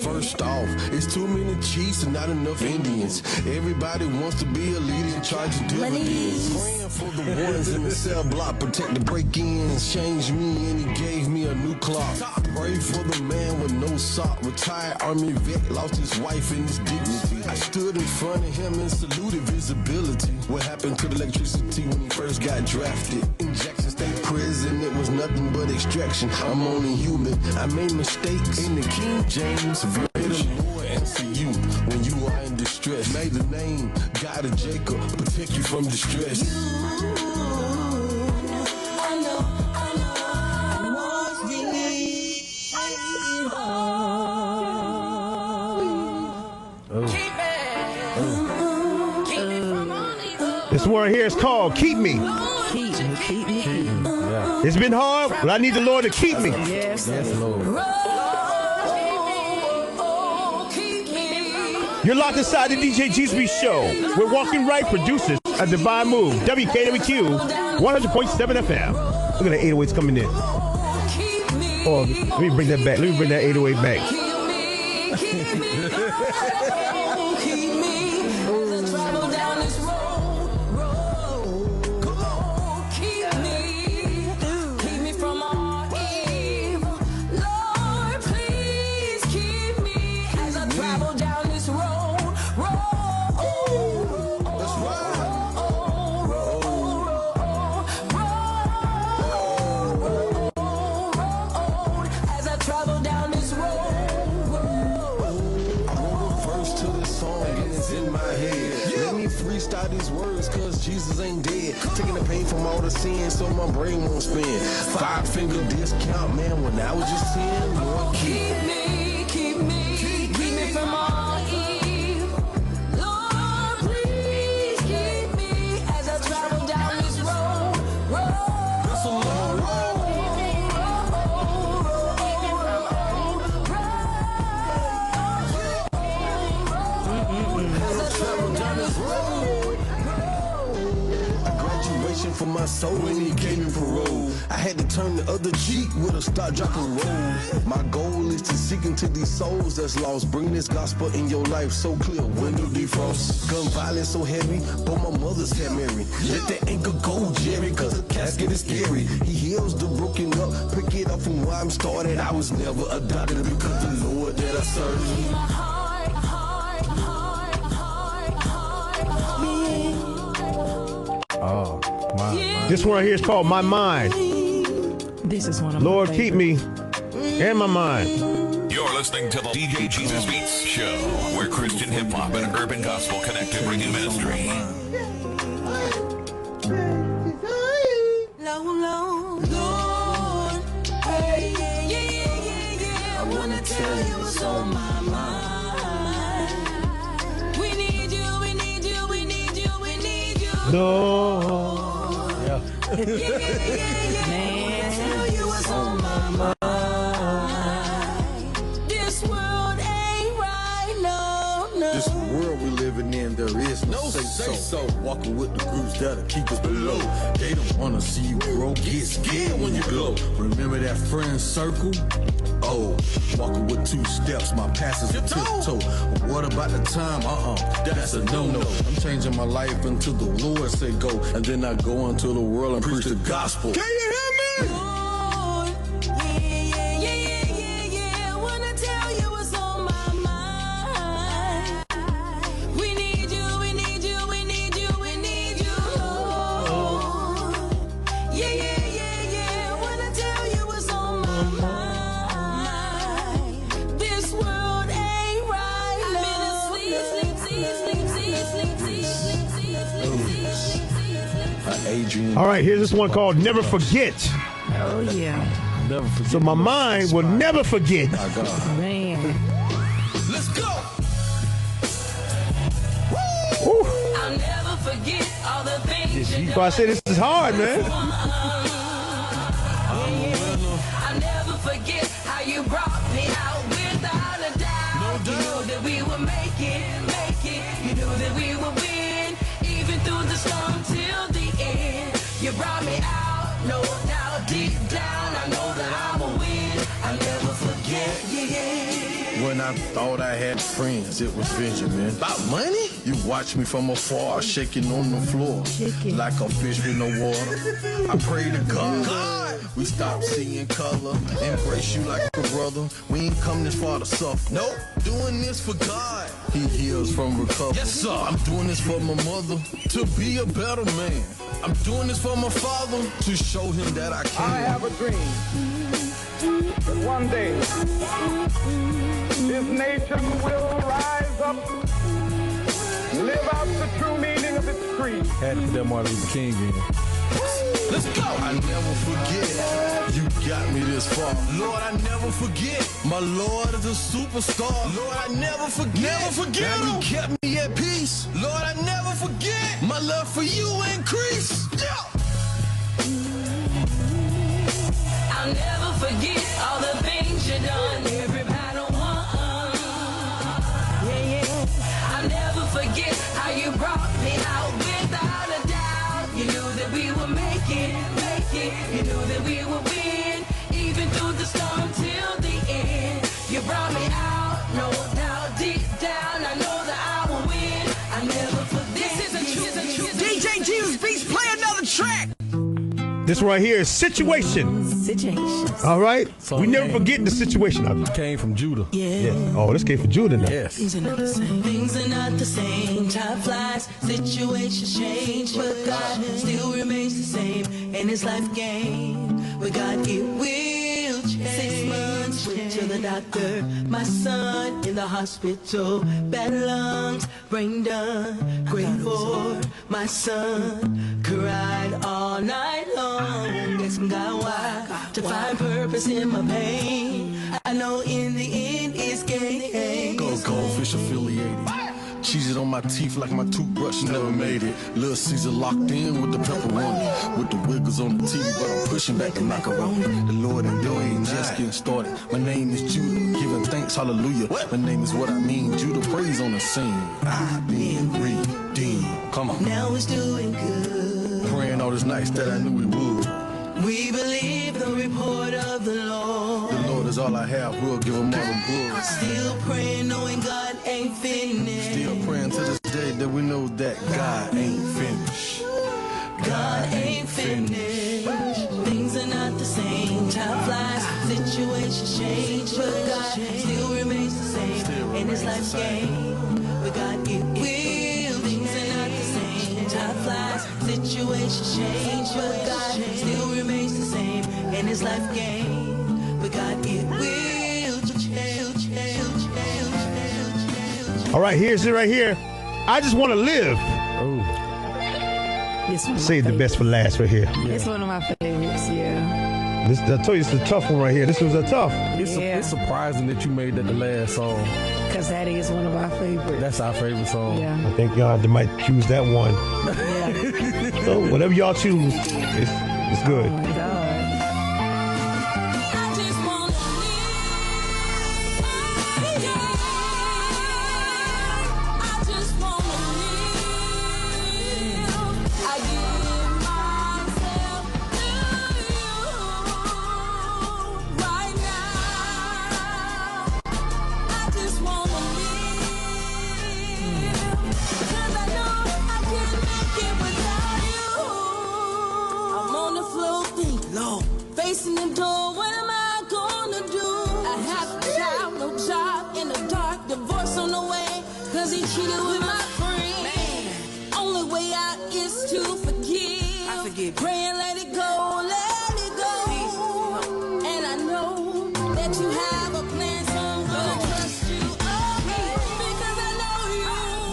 First off, it's too many chiefs and not enough Indians. Everybody wants to be a leader in charge of dividends. Praying for the ones in the cell block, protect the break-ins, changed me and he gave me a new clock. Pray for the man with no sock, retired army vet, lost his wife and his dignity. I stood in front of him and saluted visibility. What happened to the electricity when he first got drafted? In Jackson State Prison, it was nothing but extraction. I'm only human, I made mistakes. In the King James version, Lord answer you when you are in distress. May the name God of Jacob protect you from distress. This one right here is called Keep Me. Keep me. Yeah. It's been hard, but I need the Lord to keep me. Yes. Yes, Lord. You're locked inside the Djjesusbeats show. We're Walking Right producers at Divine Move, WKWQ 100.7 FM. Look at the 808s coming in. Oh, let me bring that back. Let me bring that 808 back. Freestyle these words cause Jesus ain't dead. Taking the pain from all the sin so my brain won't spin. 5-finger discount, man, when I was just 10. Lord, keep me from all evil. Lord, please keep me as I travel down this road. It's a long road. for my soul when he came in parole. I had to turn the other cheek with a start, drop, and roll. My goal is to seek into these souls that's lost. Bring this gospel in your life so clear, window defrost. Gun violence so heavy, but my mother's had Mary. Let that anger go, Jerry, cause the casket is scary. He heals the broken up, pick it up from where I'm started. I was never adopted because the Lord that I serve. My heart. Oh, my. This one right here is called My Mind. This is one of Lord, my keep me and my mind. You're listening to the DJ Jesus Beats show, where Christian hip hop and urban gospel connect to bring you ministry. Lord, hey, yeah. I wanna tell you what's on my mind. We need you. Lord. Yeah. Man, tell you what's on my mind. This world ain't right, no. This world we living in, there is no say so. Walking with the groups that'll keep us below. They don't wanna see you grow, get scared when you glow. Remember that friend circle? Oh, walking with 2 steps, my pass is a tiptoe. What about the time? That's a no-no. I'm changing my life until the Lord say go. And then I go into the world and preach the gospel. Can you hear me? Lord, yeah. Wanna tell you what's on my mind. We need you, Lord. Yeah. Wanna tell you what's on my mind. This world ain't right, Adrian. All right, here's this one called Never Forget. Oh, yeah. Never forget. So my mind will never forget. My God. Man. Let's go. Woo. I'll never forget all the things you So I say this is hard, man. I'll never forget how you brought me out without a doubt. You knew that we would make it. You knew that we would win, even through the storm till the end. You brought me out, no doubt, deep down. I know that I will win. I'll never forget, yeah. When I thought I had friends, it was Benjamin. About money? You watch me from afar, shaking on the floor, like a fish with no water. I pray to God, we stop seeing color, embrace you like a brother. We ain't come this far to suffer. Nope, doing this for God. He heals from recovery. Yes, sir. I'm doing this for my mother, to be a better man. I'm doing this for my father, to show him that I can. I have a dream that one day this nation will rise up, live out the true meaning of its creed. Had to put that Martin Luther King in. Let's go. I never forget. You got me this far. Lord, I never forget. My Lord is a superstar. Lord, I never forget. Never forget. Now you kept me at peace. Lord, I never forget. My love for you increased. Yeah. I'll never forget all the things you done. Every battle won. Yeah. I'll never forget how you brought me out without a doubt. You knew that we would make it. You knew that we would win, even through the storm till the end. You brought me out, no doubt, deep down. I know that I will win. I never forget. This is a true DJ Jesus Beats, play another track. This right here is Situation. All right? We never forget the situation. Came from Judah. Yeah. Oh, this came from Judah now. Yes. Things are not the same. Things are not the same. Time flies, situations change, but God still remains the same. And this life game, with God it will change. 6 months went to the doctor. My son in the hospital. Bad lungs, brain done. Grade 4. My son cried all night long. Asked God why, to find purpose in my pain. I know in the end it's gain. Goldfish affiliated. Cheese it on my teeth like my toothbrush never made it. Little Caesar locked in with the pepperoni. With the wiggles on the TV, but I'm pushing back the macaroni. The Lord and you ain't just getting started. My name is Judah, giving thanks, hallelujah. My name is what I mean. Judah, praise on the scene. I've been redeemed. Come on. Now it's doing good. praying all this nights that I knew we would. We believe the report of the Lord. The Lord is all I have, we'll give him all the glory. Still praying, knowing God ain't finished. Still praying to this day that we know that God ain't finished. God ain't finished. Things are not the same. Time flies, situations change, but God still remains the same. In His life's game, but God it will. Things are not the same. Time flies, situations change, but God still remains the same. In His life game, but God it will change. All right, here's it right here. I just want to live. Save the best for last right here. It's one of my favorites, yeah. This, I told you, it's a tough one right here. This was a tough. It's surprising that you made that the last song. Because that is one of our favorites. That's our favorite song. Yeah. I think y'all might choose that one. Yeah. So whatever y'all choose, it's good. Oh, my God. Facing the door, what am I gonna do? I have a child, no job, in the dark, divorce on the way, cause he cheated with my friend. Only way out is to forgive. I forgive. Pray and let it go, let it go. And I know that you have a plan, so I'm gonna trust you. Because I know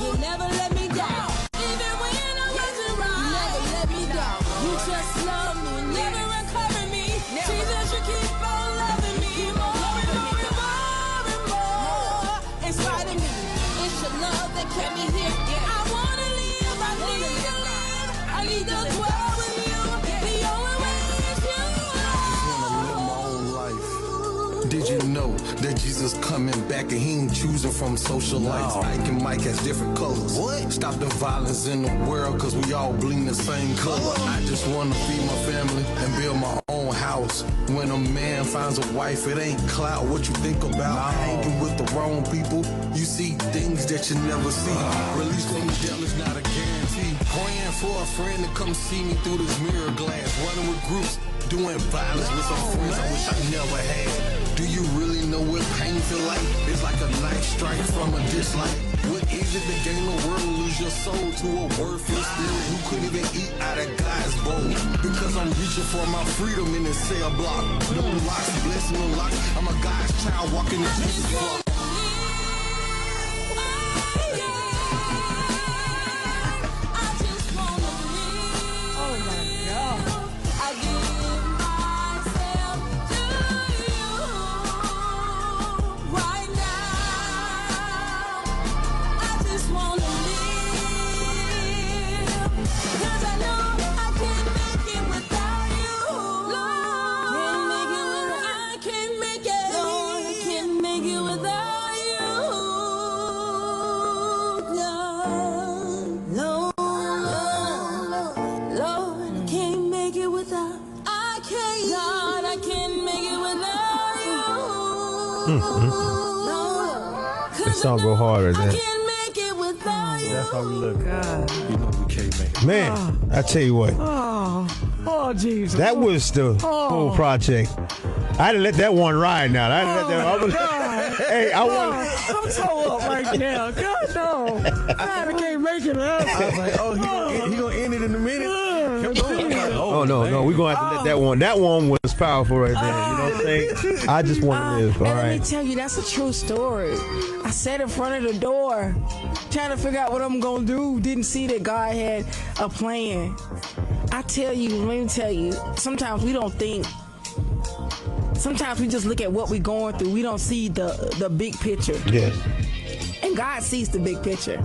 you never let me down. Even when I wasn't right, you never let me down. You just love me, never recover me. Jesus, you keep on loving me more and more. In spite of me, it's your love that kept me here. I wanna live, I need to dwell with you. The only way is you. Did you know that Jesus coming back and he ain't choosing from social lights? Ike and Mike has different colors. What? Stop the violence in the world cause we all bleed the same color. I just wanna feed my family and build my own house. When a man finds a wife, it ain't clout. What you think about hanging with the wrong people? You see things that you never see. Release from the devil is not a guarantee. Praying for a friend to come see me through this mirror glass. Running with groups, doing violence with some friends I wish I never had. Do you really know what pain feel like? It's like a knife strike from a dislike. What is it to gain the world and lose your soul to a worthless spirit who couldn't even eat out of God's bowl? Because I'm reaching for my freedom in this cell block. No locks, blessing no locks. I'm a God's child walking the Jesus block. That song go harder than That's how we look. God. You know we can't make it. Man, I tell you what. Oh, Jesus. That was the whole project. I didn't let that one ride now. I didn't let that. Hey, I want. I'm so up right now. God, no. I can't make it up. I was like, oh, he gonna end it in a minute. Oh no, we're gonna have to let that one. That one was powerful right there. You know what I'm saying? I just want to live. All and right. Let me tell you, that's a true story. I sat in front of the door, trying to figure out what I'm gonna do. Didn't see that God had a plan. I tell you, let me tell you. Sometimes we don't think. Sometimes we just look at what we're going through. We don't see the big picture. Yes. And God sees the big picture.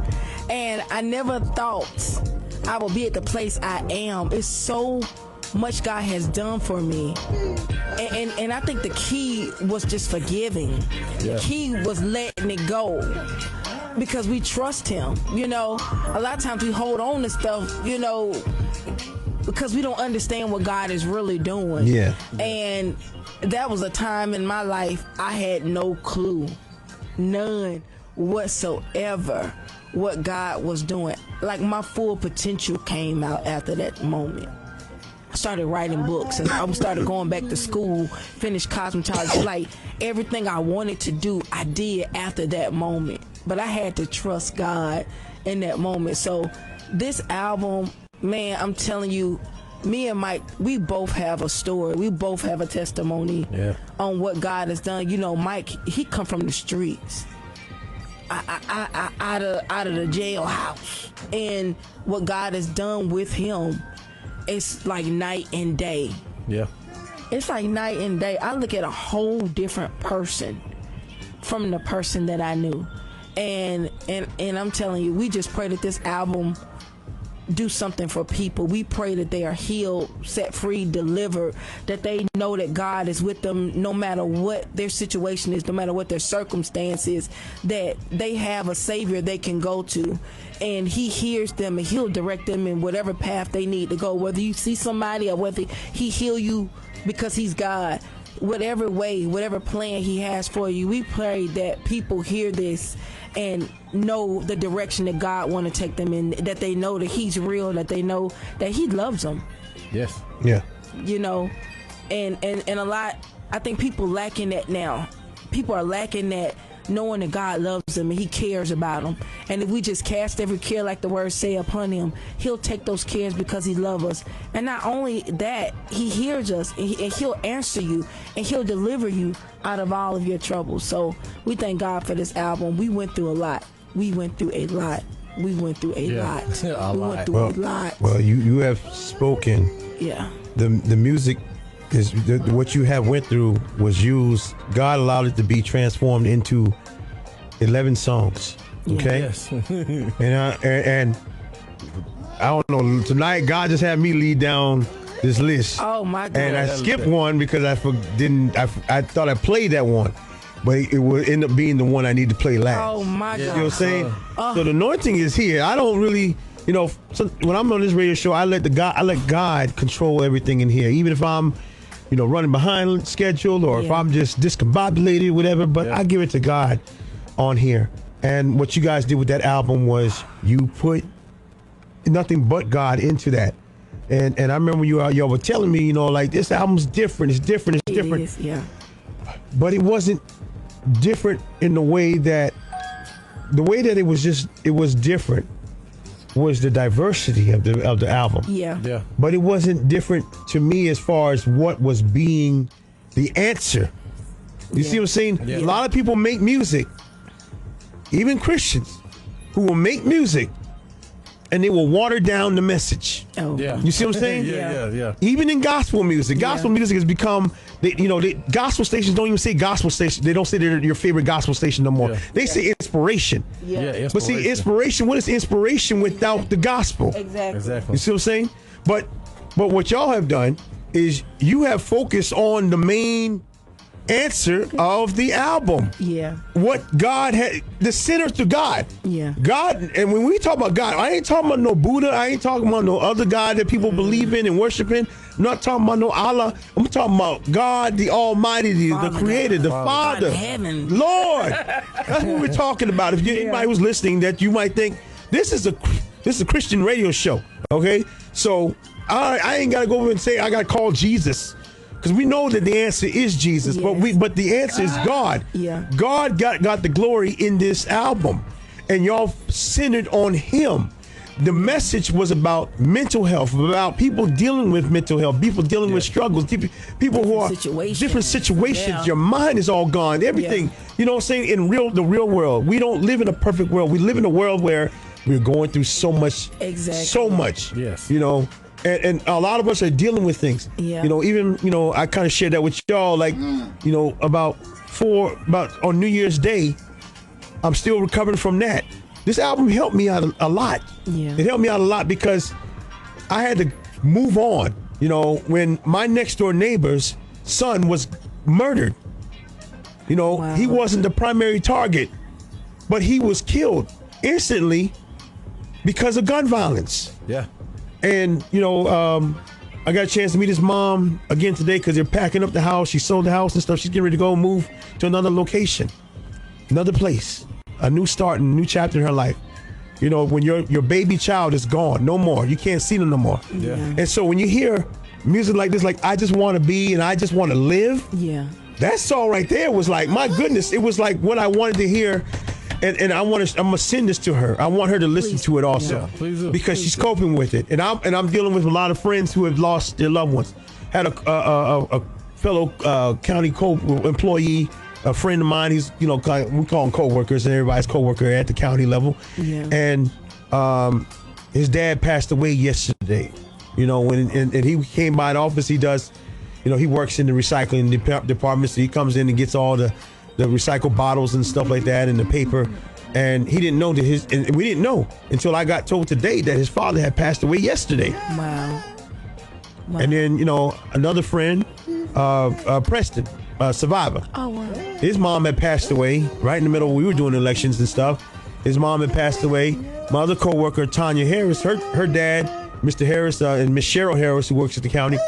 And I never thought I would be at the place I am. It's so much God has done for me. And I think the key was just forgiving. Yeah. The key was letting it go. Because we trust him. You know, a lot of times we hold on to stuff, you know, because we don't understand what God is really doing. Yeah. And that was a time in my life I had no clue, none whatsoever, what God was doing. Like, my full potential came out after that moment. I started writing books and I started going back to school, finished cosmetology. Like, everything I wanted to do, I did after that moment. But I had to trust God in that moment. So this album, man, I'm telling you, me and Mike, we both have a story. We both have a testimony on what God has done. You know, Mike, he come from the streets, out of the jailhouse, and what God has done with him, it's like night and day. Yeah. It's like night and day. I look at a whole different person from the person that I knew. And I'm telling you, we just pray that this album do something for people. We pray that they are healed, set free, delivered, that they know that God is with them no matter what their situation is, no matter what their circumstance is, that they have a Savior they can go to, and He hears them and He'll direct them in whatever path they need to go, whether you see somebody or whether He heal you because He's God. Whatever way, whatever plan He has for you, we pray that people hear this and know the direction that God want to take them in, that they know that He's real, that they know that He loves them. Yes. Yeah. You know, and a lot, I think people lacking that now. People are lacking that, knowing that God loves them and He cares about them. And if we just cast every care, like the words say, upon Him, He'll take those cares because He loves us. And not only that, He hears us and He'll answer you and He'll deliver you out of all of your troubles. So we thank God for this album. We went through a lot. We went through a lot. We went through a lot. Went through a lot. Well, you have spoken. Yeah. The music is what you have went through was used. God allowed it to be transformed into 11 songs. Okay. Yes. and I don't know. Tonight, God just had me lead down this list. Oh my God! And I skipped one because I thought I played that one, but it would end up being the one I need to play last. Oh my God! You know what I'm saying? So the anointing is here. I don't really. So when I'm on this radio show, I let God control everything in here. Even if I'm, running behind schedule or if I'm just discombobulated, whatever. But I give it to God on here. And what you guys did with that album was you put nothing but God into that. And I remember y'all were telling me, like, this album's different. It's different. It's different. It is, yeah. But it wasn't different in the way that it was different. Was the diversity of the album. Yeah. But it wasn't different to me as far as what was being the answer. You see what I'm saying? Yeah. A lot of people make music, even Christians, who will make music and they will water down the message. Oh. Yeah. You see what I'm saying? Yeah. Even in gospel music. Gospel music has become, the gospel stations don't even say gospel station. They don't say they're your favorite gospel station no more. Yeah. They say inspiration. Yeah. But see, inspiration, what is inspiration without the gospel? Exactly. You see what I'm saying? But what y'all have done is you have focused on the main answer of the album. Yeah. What God had, the center to God. Yeah. God, and when we talk about God, I ain't talking about no Buddha. I ain't talking about no other God that people believe in and worship in. I'm not talking about no Allah. I'm talking about God, the Almighty, the Creator, the Father, God, heaven. Lord. That's what we're talking about. If anybody was listening, that you might think this is a Christian radio show. Okay, so I ain't gotta go over and say I gotta call Jesus. Because we know that the answer is Jesus, but the answer is God. Yeah. God got the glory in this album, and y'all centered on Him. The message was about mental health, about people dealing with mental health, people dealing with struggles, people who are different situations. Yeah. Your mind is all gone. Everything, you know what I'm saying? In the real world, we don't live in a perfect world. We live in a world where we're going through so much. Exactly. So much. Yes. And a lot of us are dealing with things. Yeah. Even I kind of shared that with y'all, like, about on New Year's Day, I'm still recovering from that. This album helped me out a lot. Yeah. It helped me out a lot because I had to move on. When my next door neighbor's son was murdered, Wow. he wasn't the primary target, but he was killed instantly because of gun violence. Yeah. And, I got a chance to meet his mom again today because they're packing up the house. She sold the house and stuff. She's getting ready to go and move to another location, another place, a new start and a new chapter in her life. When your baby child is gone, no more. You can't see them no more. Yeah. And so when you hear music like this, like I just want to be and I just want to live. Yeah. That song right there was like, my goodness, it was like what I wanted to hear. And I'm gonna send this to her. I want her to listen to it also, because she's coping with it. And I'm dealing with a lot of friends who have lost their loved ones. Had a fellow county employee, a friend of mine. He's we call them co-workers, and everybody's co-worker at the county level. Yeah. And his dad passed away yesterday. And he came by the office. He does, he works in the recycling department, so he comes in and gets all the recycled bottles and stuff like that and the paper. And he didn't know that and we didn't know until I got told today that his father had passed away yesterday. Wow. And then, another friend, Preston, survivor. Oh, wow. His mom had passed away right in the middle. We were doing elections and stuff. His mom had passed away. My other co-worker, Tanya Harris, her dad, Mr. Harris, and Miss Cheryl Harris, who works at the county,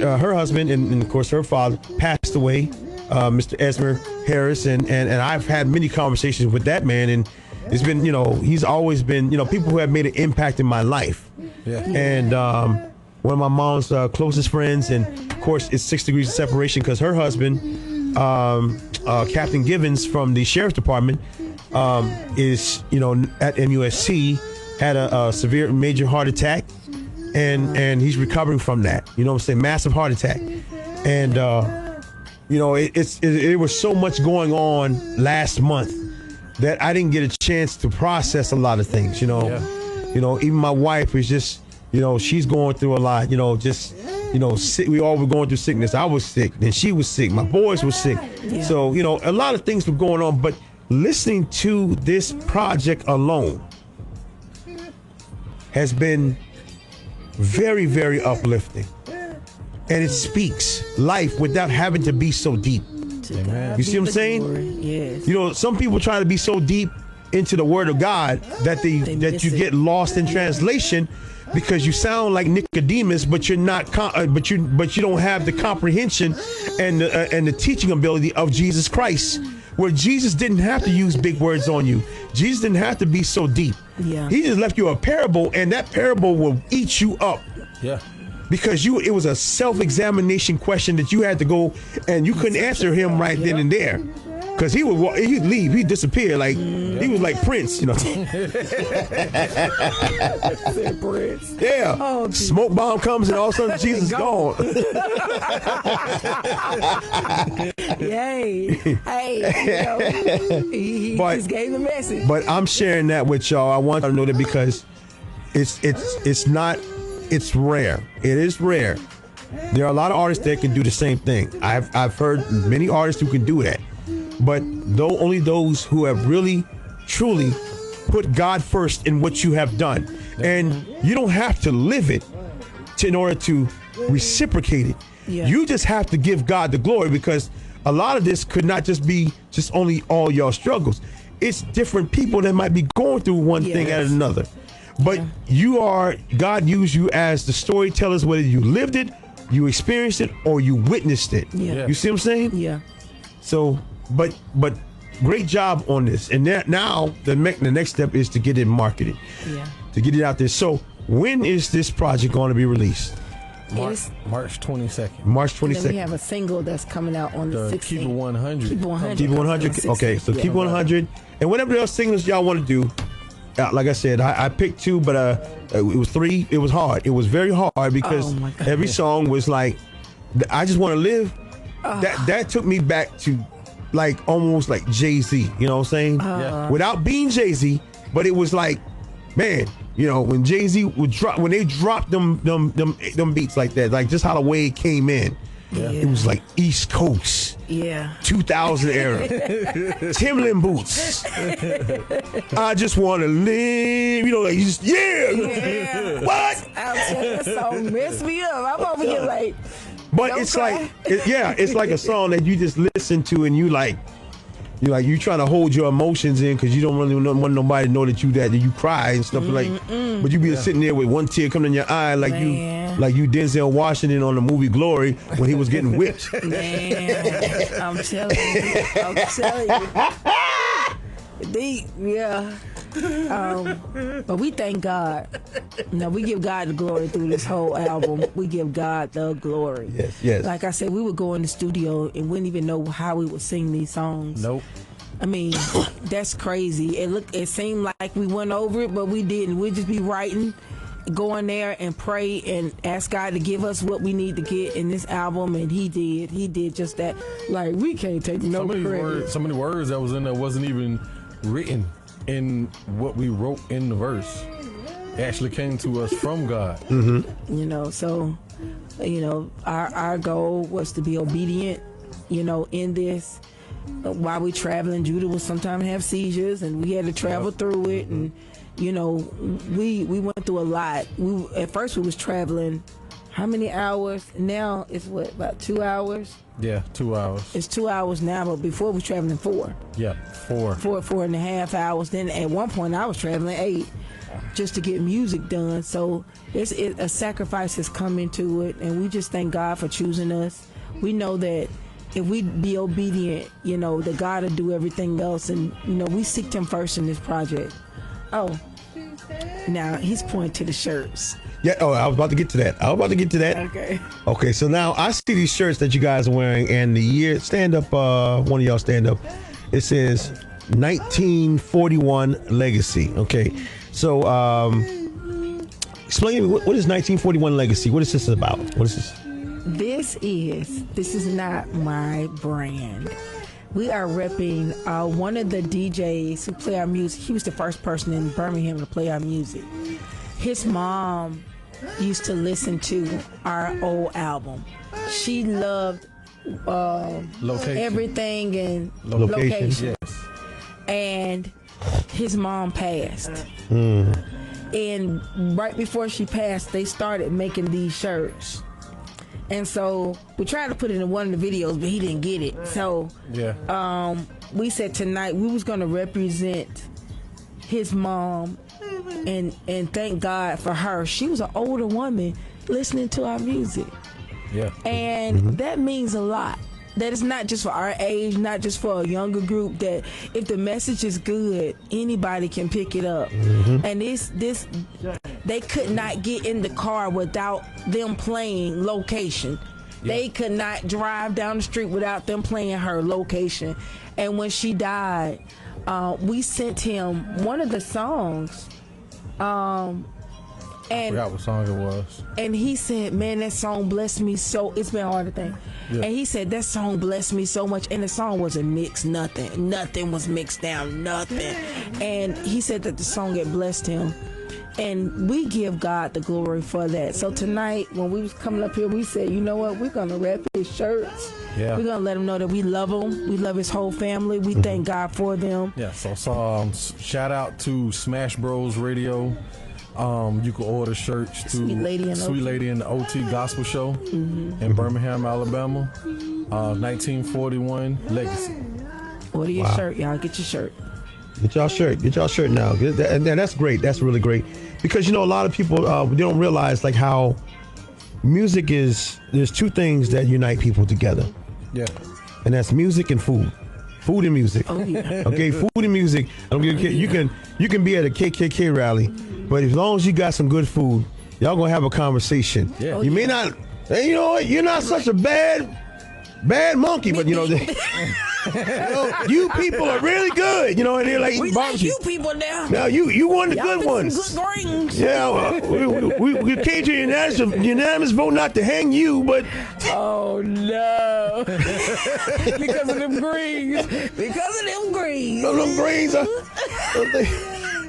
her husband and of course her father passed away. Mr. Esmer Harris, and I've had many conversations with that man, and it's been, he's always been, people who have made an impact in my life. Yeah. And one of my mom's closest friends, and of course it's 6 degrees of separation because her husband, Captain Givens from the Sheriff's Department, is, at MUSC, had a severe major heart attack, and he's recovering from that. Massive heart attack. And it was so much going on last month that I didn't get a chance to process a lot of things. Even my wife is just, she's going through a lot. Sick. We all were going through sickness. I was sick, then she was sick. My boys were sick. Yeah. So a lot of things were going on. But listening to this project alone has been very, very uplifting. And it speaks life without having to be so deep. Amen. You see what I'm saying? Yes. Some people try to be so deep into the Word of God that you get lost in translation because you sound like Nicodemus, but you're not. But you don't have the comprehension and the teaching ability of Jesus Christ, where Jesus didn't have to use big words on you. Jesus didn't have to be so deep. Yeah. He just left you a parable, and that parable will eat you up. Yeah. Because it was a self-examination question that you had to go, and you couldn't answer him right then and there. Because he'd leave, he'd disappear, like he was like Prince, Prince. Yeah. Oh, smoke bomb comes and all of a sudden Jesus gone. Yay. Hey, he just gave the message. But I'm sharing that with y'all. I want y'all to know that because it's rare. It is rare. There are a lot of artists that can do the same thing. I've heard many artists who can do that. But only those who have really, truly put God first in what you have done. And you don't have to live it in order to reciprocate it. Yeah. You just have to give God the glory, because a lot of this could not just be only all your struggles. It's different people that might be going through one thing at another. But God used you as the storytellers, whether you lived it, you experienced it, or you witnessed it. Yeah. You see what I'm saying? Yeah. So, but great job on this. And now the next step is to get it marketed. Yeah. To get it out there. So when is this project going to be released? March 22nd. March 22nd. And then we have a single that's coming out on the 16th. Keep It 100. Keep It 100. Keep It 100. Okay, so Keep It 100. And whatever else singles y'all want to do. Like I said, I picked 2, but it was 3. It was hard. It was very hard because every song was like, I just want to live. That took me back to like almost like Jay-Z. You know what I'm saying? Without being Jay-Z, but it was like, man, when Jay-Z would drop, when they dropped them beats like that, like just how the way it came in. Yeah. It was like East Coast. Yeah. 2000 era. Timberland boots. I just want to live. Like, you just, what? That song messed me up. I'm over here like, but it's cry. Like, it's like a song that you just listen to and you like, You like you trying to hold your emotions in because you don't really want nobody to know that you cry and stuff like. But you be sitting there with one tear coming in your eye like you Denzel Washington on the movie Glory when he was getting whipped. Man, I'm telling you. But we thank God. We give God the glory through this whole album. We give God the glory. Yes. Like I said, we would go in the studio and wouldn't even know how we would sing these songs. Nope. I mean, that's crazy. It seemed like we went over it, but we didn't. We'd just be writing, go in there and pray and ask God to give us what we need to get in this album, and He did. He did just that. Like, we can't take no credit. So many words that was in there wasn't even written in what we wrote in the verse. It actually came to us from God. Our goal was to be obedient, in this. While we traveling, Judah would sometimes have seizures, and we had to travel through it, and we went through a lot. At first we was traveling how many hours? Now it's about 2 hours? Yeah, 2 hours. It's 2 hours now, but before we was traveling 4. Yeah, 4. 4.5 hours. Then at one point I was traveling 8 just to get music done. So a sacrifice has come into it, and we just thank God for choosing us. We know that if we be obedient, that God will do everything else. And, we seeked Him first in this project. Oh, now he's pointing to the shirts. Yeah, I was about to get to that. Okay, so now I see these shirts that you guys are wearing, and the year, stand up, one of y'all stand up. It says 1941 Legacy. Okay, so explain what is 1941 Legacy? What is this about? What is this? This is not my brand. We are repping one of the DJs who play our music. He was the first person in Birmingham to play our music. His mom used to listen to our old album. She loved everything and location. Yes. And his mom passed. And right before she passed, they started making these shirts. And so we tried to put it in one of the videos, but he didn't get it. So we said tonight we was going to represent his mom and thank God for her. She was an older woman listening to our music. Yeah. And that means a lot. That it's not just for our age, not just for a younger group, that if the message is good, anybody can pick it up. And this they could not get in the car without them playing Location. They could not drive down the street without them playing her Location. And when she died, we sent him one of the songs. I forgot what song it was. And he said, man, that song blessed me so. It's been hard to think. Yeah. And he said, that song blessed me so much. And the song wasn't mixed, nothing. Nothing was mixed down, nothing. And he said that the song had blessed him. And we give God the glory for that. So tonight, when we was coming up here, we said, you know what? We're going to wrap his shirts. Yeah. We're going to let him know that we love him. We love his whole family. We thank God for them. Yeah, so shout out to Smash Bros Radio. You can order shirts to Sweet Lady in the OT Gospel Show in Birmingham, Alabama. 1941 Legacy. Order your shirt, y'all. Get your shirt. Get y'all shirt now. And that's great. That's really great. Because, a lot of people, they don't realize like how music is, there's two things that unite people together. Yeah. And that's music and food. Food and music. Oh, yeah. Okay, food and music. You can be at a KKK rally, but as long as you got some good food, y'all gonna have a conversation. Yeah. You may not, you know what? You're not such a bad monkey, but you people are really good. And they're like eating barbecue. You people now. Now you one of the good ones. Good greens. Yeah, we came to a unanimous vote not to hang you, but oh no, because of them greens. Because of them greens. Them greens.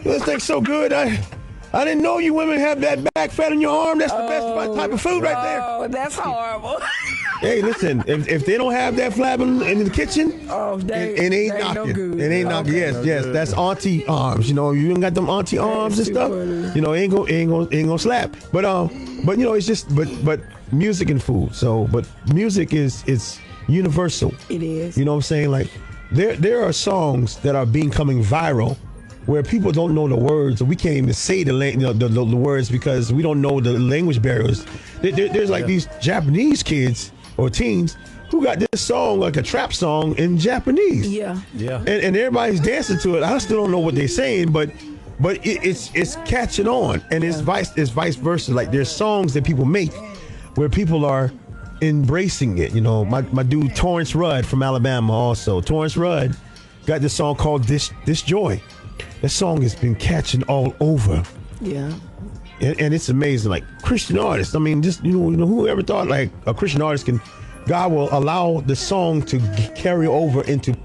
This thing's so good. I didn't know you women have that back fat in your arm. That's the best type of food right there. Oh, that's horrible. Hey, listen, if they don't have that flab in the kitchen, it ain't knocking. No good. It ain't knocking. Yes, that's auntie arms. You ain't got them auntie arms and stuff. Ain't gonna slap. But it's just but music and food. So, but music is universal. It is. You know what I'm saying? Like there are songs that are becoming viral where people don't know the words, or we can't even say the words because we don't know the language barriers. There's like these Japanese kids or teens who got this song, like a trap song in Japanese. Yeah. And everybody's dancing to it. I still don't know what they're saying, but it's catching on, and it's vice versa. Like there's songs that people make where people are embracing it. You know, my dude Torrance Rudd from Alabama, also Torrance Rudd got this song called This Joy. That song has been catching all over. Yeah. And it's amazing. Like Christian artists, I mean, just you know, whoever thought like a Christian artist God will allow the song to carry over into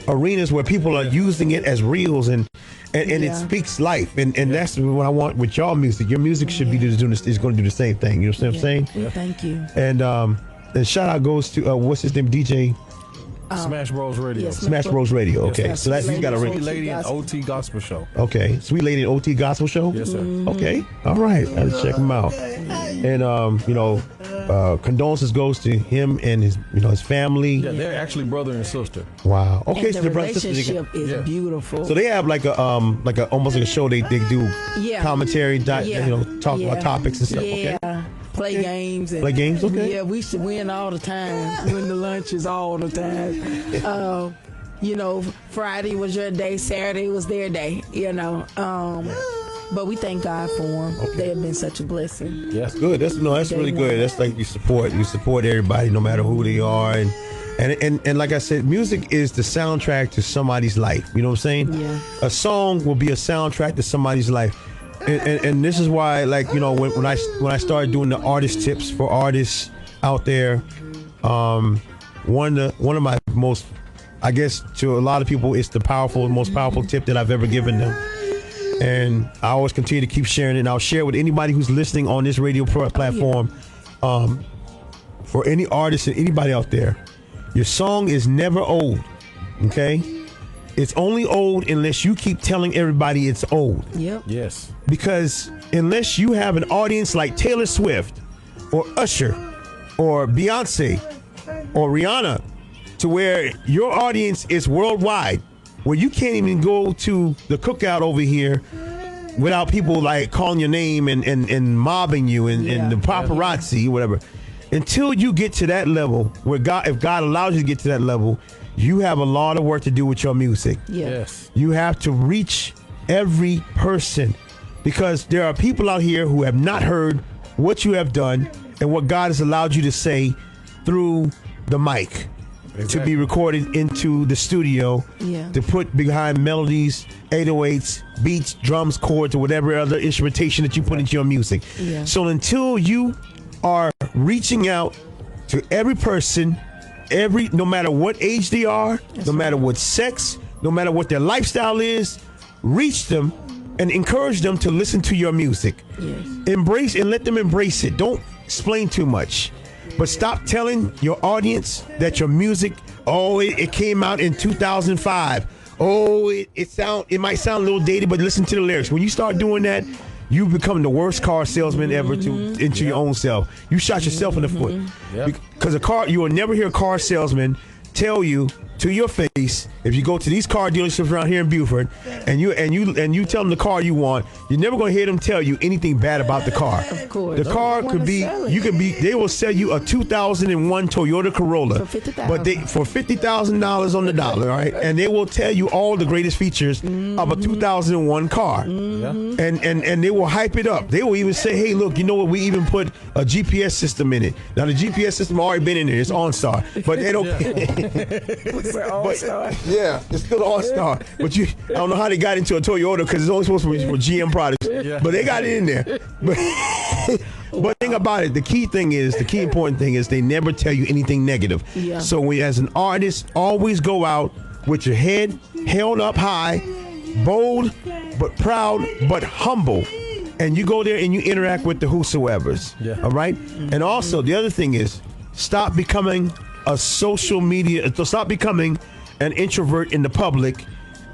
arenas where people are using it as reels, and it speaks life, and that's what I want with y'all music. Your music should be doing this, is going to do the same thing. You know what I'm saying? Yeah, thank you. And shout out goes to what's his name, DJ Smash Bros Radio. Yeah, Smash Bros Radio. Okay, Yes, so that's he's got a Sweet ring. Lady and OT Gospel Show. Okay, Sweet Lady and OT Gospel Show. Yes, sir. Okay, all right, I'll check him out. And you know, condolences goes to him and his family. Yeah, they're actually brother and sister. Wow. Okay, And so the the brother sister. relationship is beautiful. So they have like a almost like a show they do commentary, talk about topics and stuff. Yeah. Okay. Play games. And, Play games, okay. Yeah, we should win all the time. Win the lunches all the time. You know, Friday was your day, Saturday was their day, you know. But we thank God for them. Okay. They have been such a blessing. Yeah, that's good. That's really good. That's like you support everybody no matter who they are, and like I said, music is the soundtrack to somebody's life. You know what I'm saying? Yeah. A song will be a soundtrack to somebody's life. And this is why, like, you know, when I started doing the artist tips for artists out there, one of my most, I guess to a lot of people, it's the most powerful tip that I've ever given them. And I always continue to keep sharing it, and I'll share it with anybody who's listening on this radio platform. For any artist and anybody out there, your song is never old, okay? It's only old unless you keep telling everybody it's old. Yep. Yes. Because unless you have an audience like Taylor Swift or Usher or Beyonce or Rihanna, to where your audience is worldwide, where you can't even go to the cookout over here without people like calling your name and mobbing you and the paparazzi, whatever. Until you get to that level where if God allows you to get to that level, you have a lot of work to do with your music. Yes. You have to reach every person, because there are people out here who have not heard what you have done and what God has allowed you to say through the mic. Exactly. To be recorded into the studio, to put behind melodies, 808s, beats, drums, chords, or whatever other instrumentation that you put into your music. Yeah. So until you are reaching out to every person, no matter what age they are, no matter what sex, no matter what their lifestyle is, reach them and encourage them to listen to your music. Yes. Embrace and let them embrace it. Don't explain too much. But stop telling your audience that your music, it came out in 2005. It might sound a little dated, but listen to the lyrics. When you start doing that, you become the worst car salesman ever into your own self. You shot yourself in the foot. Because you will never hear a car salesman tell you to your face, if you go to these car dealerships around here in Beaufort and you tell them the car you want, you're never going to hear them tell you anything bad about the car. Of course. The car they will sell you a 2001 Toyota Corolla for $50,000. but for $50,000 on the dollar, all right? And they will tell you all the greatest features of a 2001 car. And they will hype it up. They will even say, hey, look, you know what, we even put a GPS system in it. Now the GPS system already been in there, it's OnStar, but they don't it's still OnStar. But I don't know how they got into a Toyota, because it's only supposed to be for GM products. But they got it in there. But think about it. The key important thing is they never tell you anything negative. Yeah. So as an artist, always go out with your head held up high, bold, but proud, but humble. And you go there and you interact with the whosoever's. Yeah. All right? And also, the other thing is, stop becoming stop becoming an introvert in the public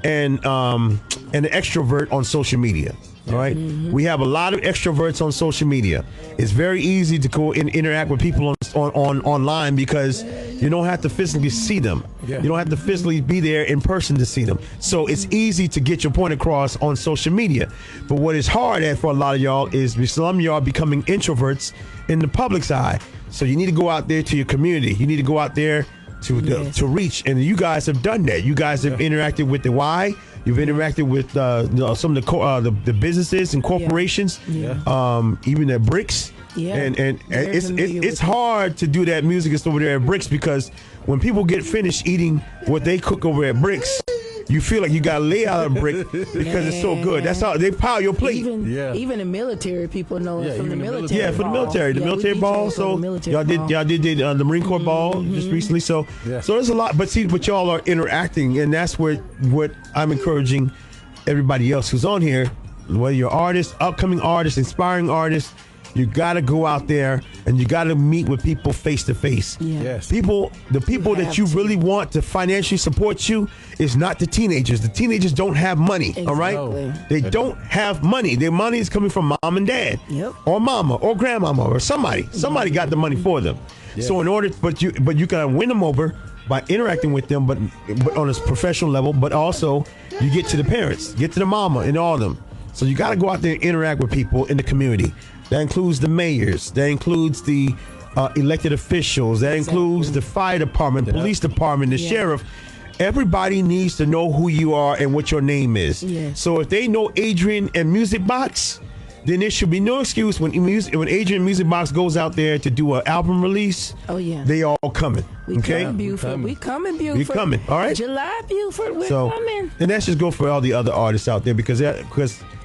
and an extrovert on social media. All right. We have a lot of extroverts on social media. It's very easy to go and interact with people on online because You don't have to physically see them. Yeah. You don't have to physically be there in person to see them. So it's easy to get your point across on social media. But what is hard at for a lot of y'all is some of y'all becoming introverts in the public's eye. So you need to go out there to your community. You need to go out there to reach. And you guys have done that. You guys have interacted with the Y. You've interacted with some of the businesses and corporations, even at Bricks. Yeah. And it's hard to do that music over there at Bricks, because when people get finished eating what they cook over at Bricks, you feel like you got to lay out a brick because it's so good. That's how they pile your plate. Even the military people know it from the military. Yeah, for the military. The military ball. So y'all did the Marine Corps ball just recently. So there's a lot. But y'all are interacting, and that's what I'm encouraging everybody else who's on here, whether you're artists, upcoming artists, inspiring artists. You got to go out there and you got to meet with people face to face. Yes. The people that you really want to financially support you is not the teenagers. The teenagers don't have money, exactly. All right? No. They don't have money. Their money is coming from mom and dad, or mama, or grandmama, or somebody. Somebody got the money for them. Yeah. So but you gotta win them over by interacting with them, but on a professional level. But also, you get to the parents, get to the mama, and all of them. So you got to go out there and interact with people in the community. That includes the mayors. That includes the elected officials. That includes the fire department, police department, the sheriff. Everybody needs to know who you are and what your name is. Yeah. So if they know Adrian and Music Box, then there should be no excuse when Adrian Music Box goes out there to do an album release. Oh yeah, they all coming. We coming, Beaufort. We coming, Beaufort. We coming. All right. July, Beaufort. We're coming. And that's just go for all the other artists out there, because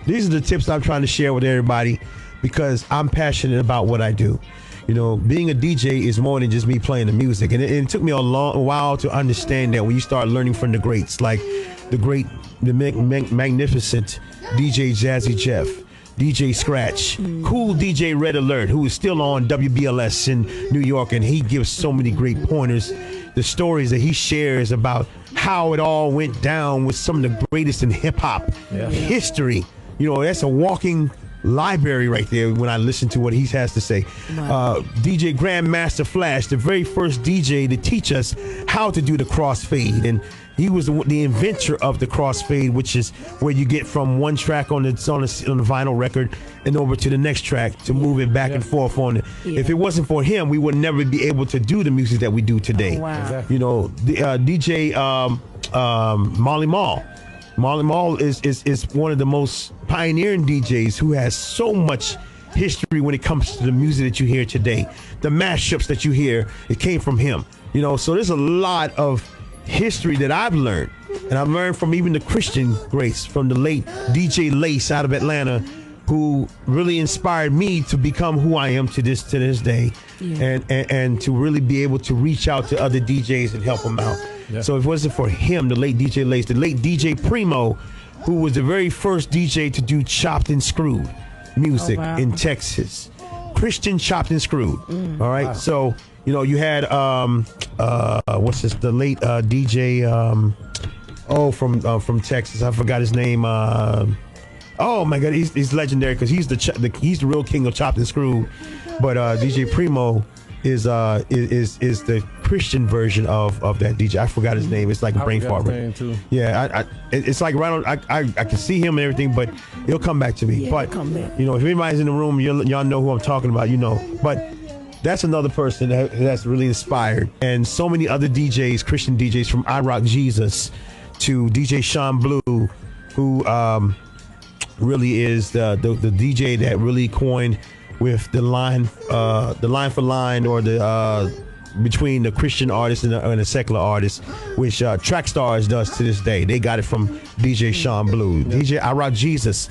these are the tips I'm trying to share with everybody, because I'm passionate about what I do. You know, being a DJ is more than just me playing the music, and it took me a while to understand that when you start learning from the greats, like the magnificent DJ Jazzy Jeff, DJ Scratch, cool DJ Red Alert, who is still on WBLS in New York, and he gives so many great pointers. The stories that he shares about how it all went down with some of the greatest in hip-hop history. You know, that's a walking library right there when I listen to what he has to say. Wow. DJ Grandmaster Flash, the very first DJ to teach us how to do the crossfade, and he was the inventor of the crossfade, which is where you get from one track on the vinyl record and over to the next track to move it back and forth on it. Yeah. If it wasn't for him, we would never be able to do the music that we do today. Oh, wow. Exactly. You know, the DJ Molly Mall. Molly Mall is one of the most pioneering DJs who has so much history when it comes to the music that you hear today. The mashups that you hear, it came from him. You know, so there's a lot of history that I've learned, and I've learned from even the Christian greats, from the late DJ Lace out of Atlanta, who really inspired me to become who I am to this day, and to really be able to reach out to other DJs and help them out. Yeah. So if it wasn't for him, the late DJ Lace, the late DJ Primo, who was the very first DJ to do chopped and screwed music in Texas, Christian chopped and screwed. All right, so you know, you had the late DJ from Texas. I forgot his name. Oh my God, he's legendary because he's the real king of chopped and screwed. But DJ Primo is the Christian version of that DJ. I forgot his name. It's like a brain fart. Yeah, it's like right on. I can see him and everything, but it'll come back to me. Yeah, but you know, if anybody's in the room, y'all know who I'm talking about. You know, but that's another person that's really inspired, and so many other DJs, Christian DJs, from I Rock Jesus to DJ Sean Blue, who really is the DJ that really coined with the line for line, or the between the Christian artist and the secular artist, which Trackstars does to this day. They got it from DJ Sean Blue. DJ I Rock Jesus,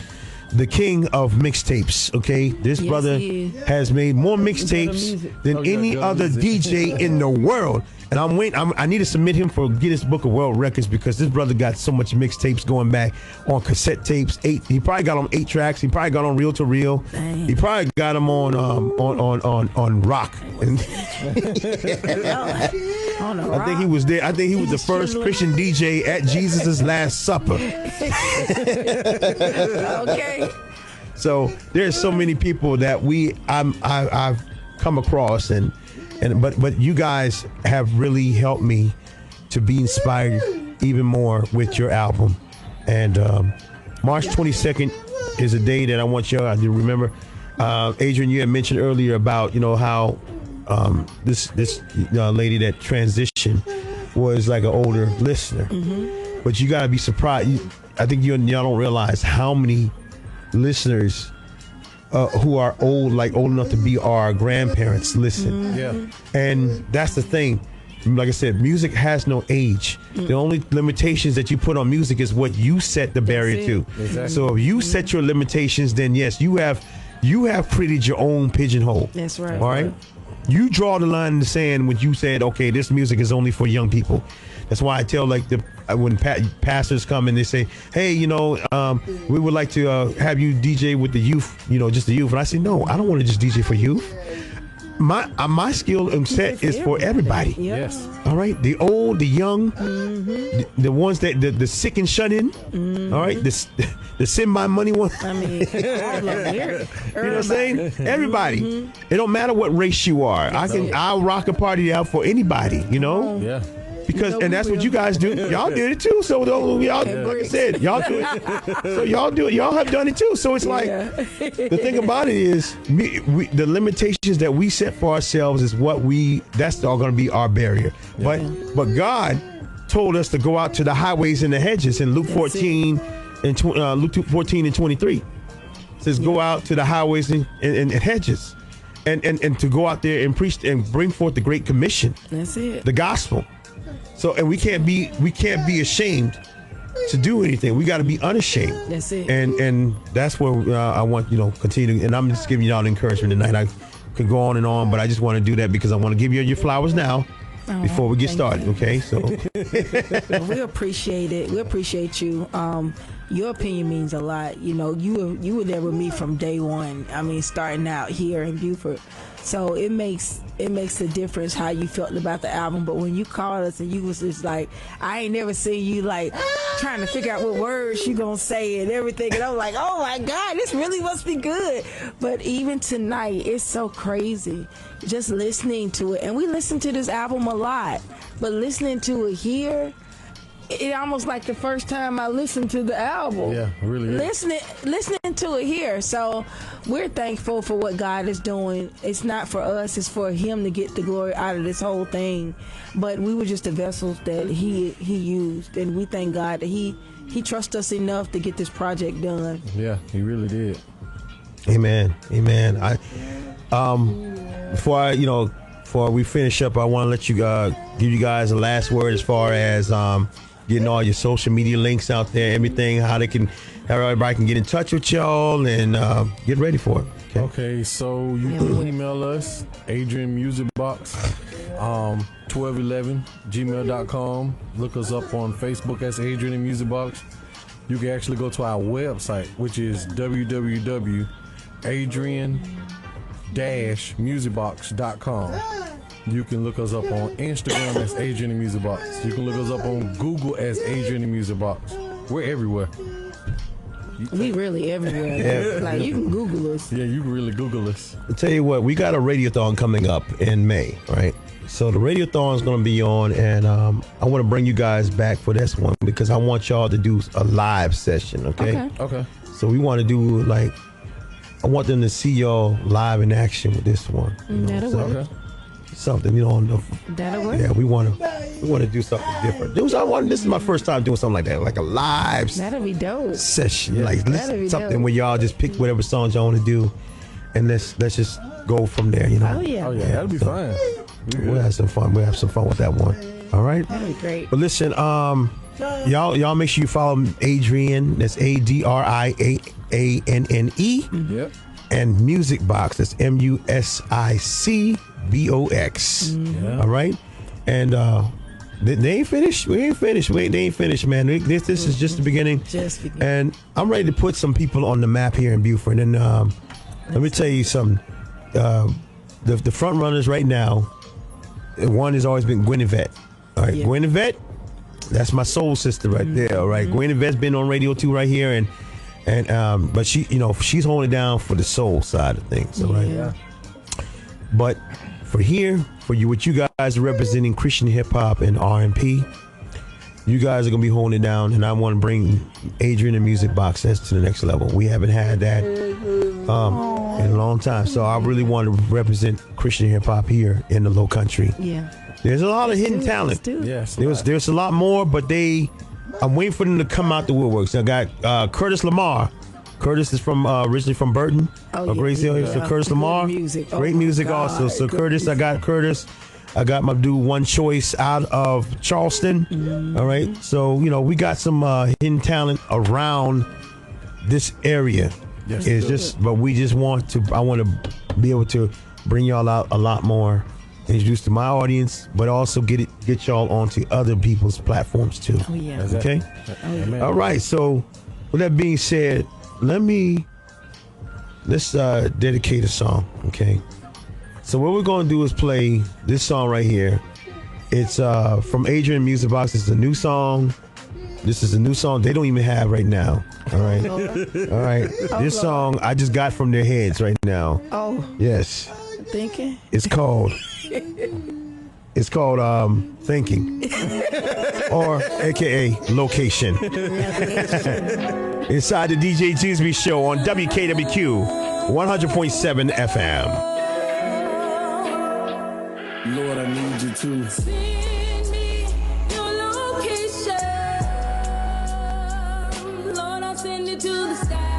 the king of mixtapes. Okay, this brother has made more mixtapes than any other DJ in the world. And I need to submit him for Guinness Book of World Records, because this brother got so much mixtapes going back on cassette tapes. He probably got on 8 tracks. He probably got on reel to reel. He probably got them on rock. I think he was there. I think he was the first Christian DJ at Jesus' Last Supper. Okay. So there's so many people that I've come across, and But you guys have really helped me to be inspired even more with your album. And March 22nd is a day that I want y'all to remember. Adrian, you had mentioned earlier about how this lady that transitioned was like an older listener. Mm-hmm. But you gotta be surprised. I think y'all don't realize how many listeners who are old enough to be our grandparents listen. Mm-hmm. Yeah. And that's the thing. Like I said, music has no age. The only limitations that you put on music is what you set the barrier to. Exactly. So if you set your limitations, then yes, you have created your own pigeonhole. That's right. All right. You draw the line in the sand when you said, okay, this music is only for young people. That's why I tell when pastors come and they say, hey, we would like to have you DJ with the youth, just the youth. And I say, no, I don't want to just DJ for youth. My skill and set is for everybody. Yes. All right. The old, the young, the ones that the sick and shut in. All right. The send my money one. I mean, all of them. You know what I'm saying? Everybody. It don't matter what race you are. I'll rock a party out for anybody. Yeah. Because and that's what you guys do. Y'all did it too. So y'all, like I said, y'all do it. So y'all do it. Y'all have done it too. So it's like the thing about it is the limitations that we set for ourselves is that's all going to be our barrier. Yeah. But God told us to go out to the highways and the hedges in Luke 14 and Luke 14 and 23. It says go out to the highways and hedges. And to go out there and preach and bring forth the Great Commission. That's it. The gospel. So, and we can't be ashamed to do anything. We got to be unashamed. That's it. And that's where I want continue. And I'm just giving y'all encouragement tonight. I could go on and on, but I just want to do that because I want to give you your flowers now before we get started. You. Okay, so we appreciate it. We appreciate you. Your opinion means a lot. You were there with me from day one. I mean, starting out here in Beaufort. So it makes a difference how you felt about the album. But when you called us and you was just like, I ain't never seen you like trying to figure out what words you gonna say and everything. And I was like, oh my God, this really must be good. But even tonight, it's so crazy just listening to it. And we listen to this album a lot, but listening to it here, it almost like the first time I listened to the album. Yeah, really is. Listening to it here. So we're thankful for what God is doing. It's not for us, it's for Him to get the glory out of this whole thing. But we were just the vessels that He used, and we thank God that He trusts us enough to get this project done. Yeah, He really did. Amen. Before we finish up, I want to let you give you guys a last word as far as getting all your social media links out there, everything, how everybody can get in touch with y'all and get ready for it. Okay, so you can email us, AdrianMusicBox, 1211gmail.com. Look us up on Facebook as Adrian and Music Box. You can actually go to our website, which is www.adrian-musicbox.com. You can look us up on Instagram as Adrian and Music Box. You can look us up on Google as Adrian and Music Box. We're everywhere. We really everywhere. Like you can Google us. Yeah, you can really Google us. I'll tell you what, we got a radiothon coming up in May, right? So the radiothon is going to be on, and I want to bring you guys back for this one because I want y'all to do a live session, okay? Okay. So we want to do I want them to see y'all live in action with this one. That'll work. Okay. Something That'll work. Yeah, we want to do something different. This is my first time doing something like that, like a live That'll be dope. session. Yeah. Something dope. Where y'all just pick whatever songs y'all want to do, and let's just go from there. Oh yeah. That'll be fun. We'll have some fun. We'll have some fun with that one. All right. That'll be great. But listen, y'all make sure you follow Adrian. That's ADRIANNE. Yep. And Music Box. That's MUSICBOX. Yeah. All right. And they ain't finished. We ain't finished. They ain't finished, man. This is just the beginning. And I'm ready to put some people on the map here in Beaufort. And let me tell you something. The front runners right now, one has always been Gwen-Yvette. All right, yeah. Gwen-Yvette, that's my soul sister right there. All right, Gwen-Yvette's been on radio too right here, and but she's holding it down for the soul side of things. All right, yeah. But for here, for you, what you guys are representing Christian hip hop and R&P. You guys are gonna be holding it down, and I want to bring Adrian and Music Box to the next level. We haven't had that in a long time, so I really want to represent Christian hip hop here in the Lowcountry. Yeah, there's a lot of hidden talent. Yes, there's a lot more, but I'm waiting for them to come out the woodworks. I got Curtis Lamar. Curtis is from originally from Burton, Grace Hill. So Curtis Lamar, great music also. So Curtis, I got Curtis. I got my dude One Choice out of Charleston. All right. So, we got some hidden talent around this area. Yes, it's just, but we just want to, I want to be able to bring y'all out a lot more, introduce to my audience, but also get y'all onto other people's platforms too. Oh, yeah. Okay. Amen. All right. So with that being said, let's dedicate a song. Okay. So what we're going to do is play this song right here. It's from Adrian Music Box. It's a new song. This is a new song they don't even have right now. All right. All right. This song I just got from their heads right now. Oh. Yes. Thinking? It's called Thinking. Or AKA Location. Inside the Djjesusbeats show on WKWQ 100.7 FM. Lord, I need you to send me your location. Lord, I'll send it to the sky.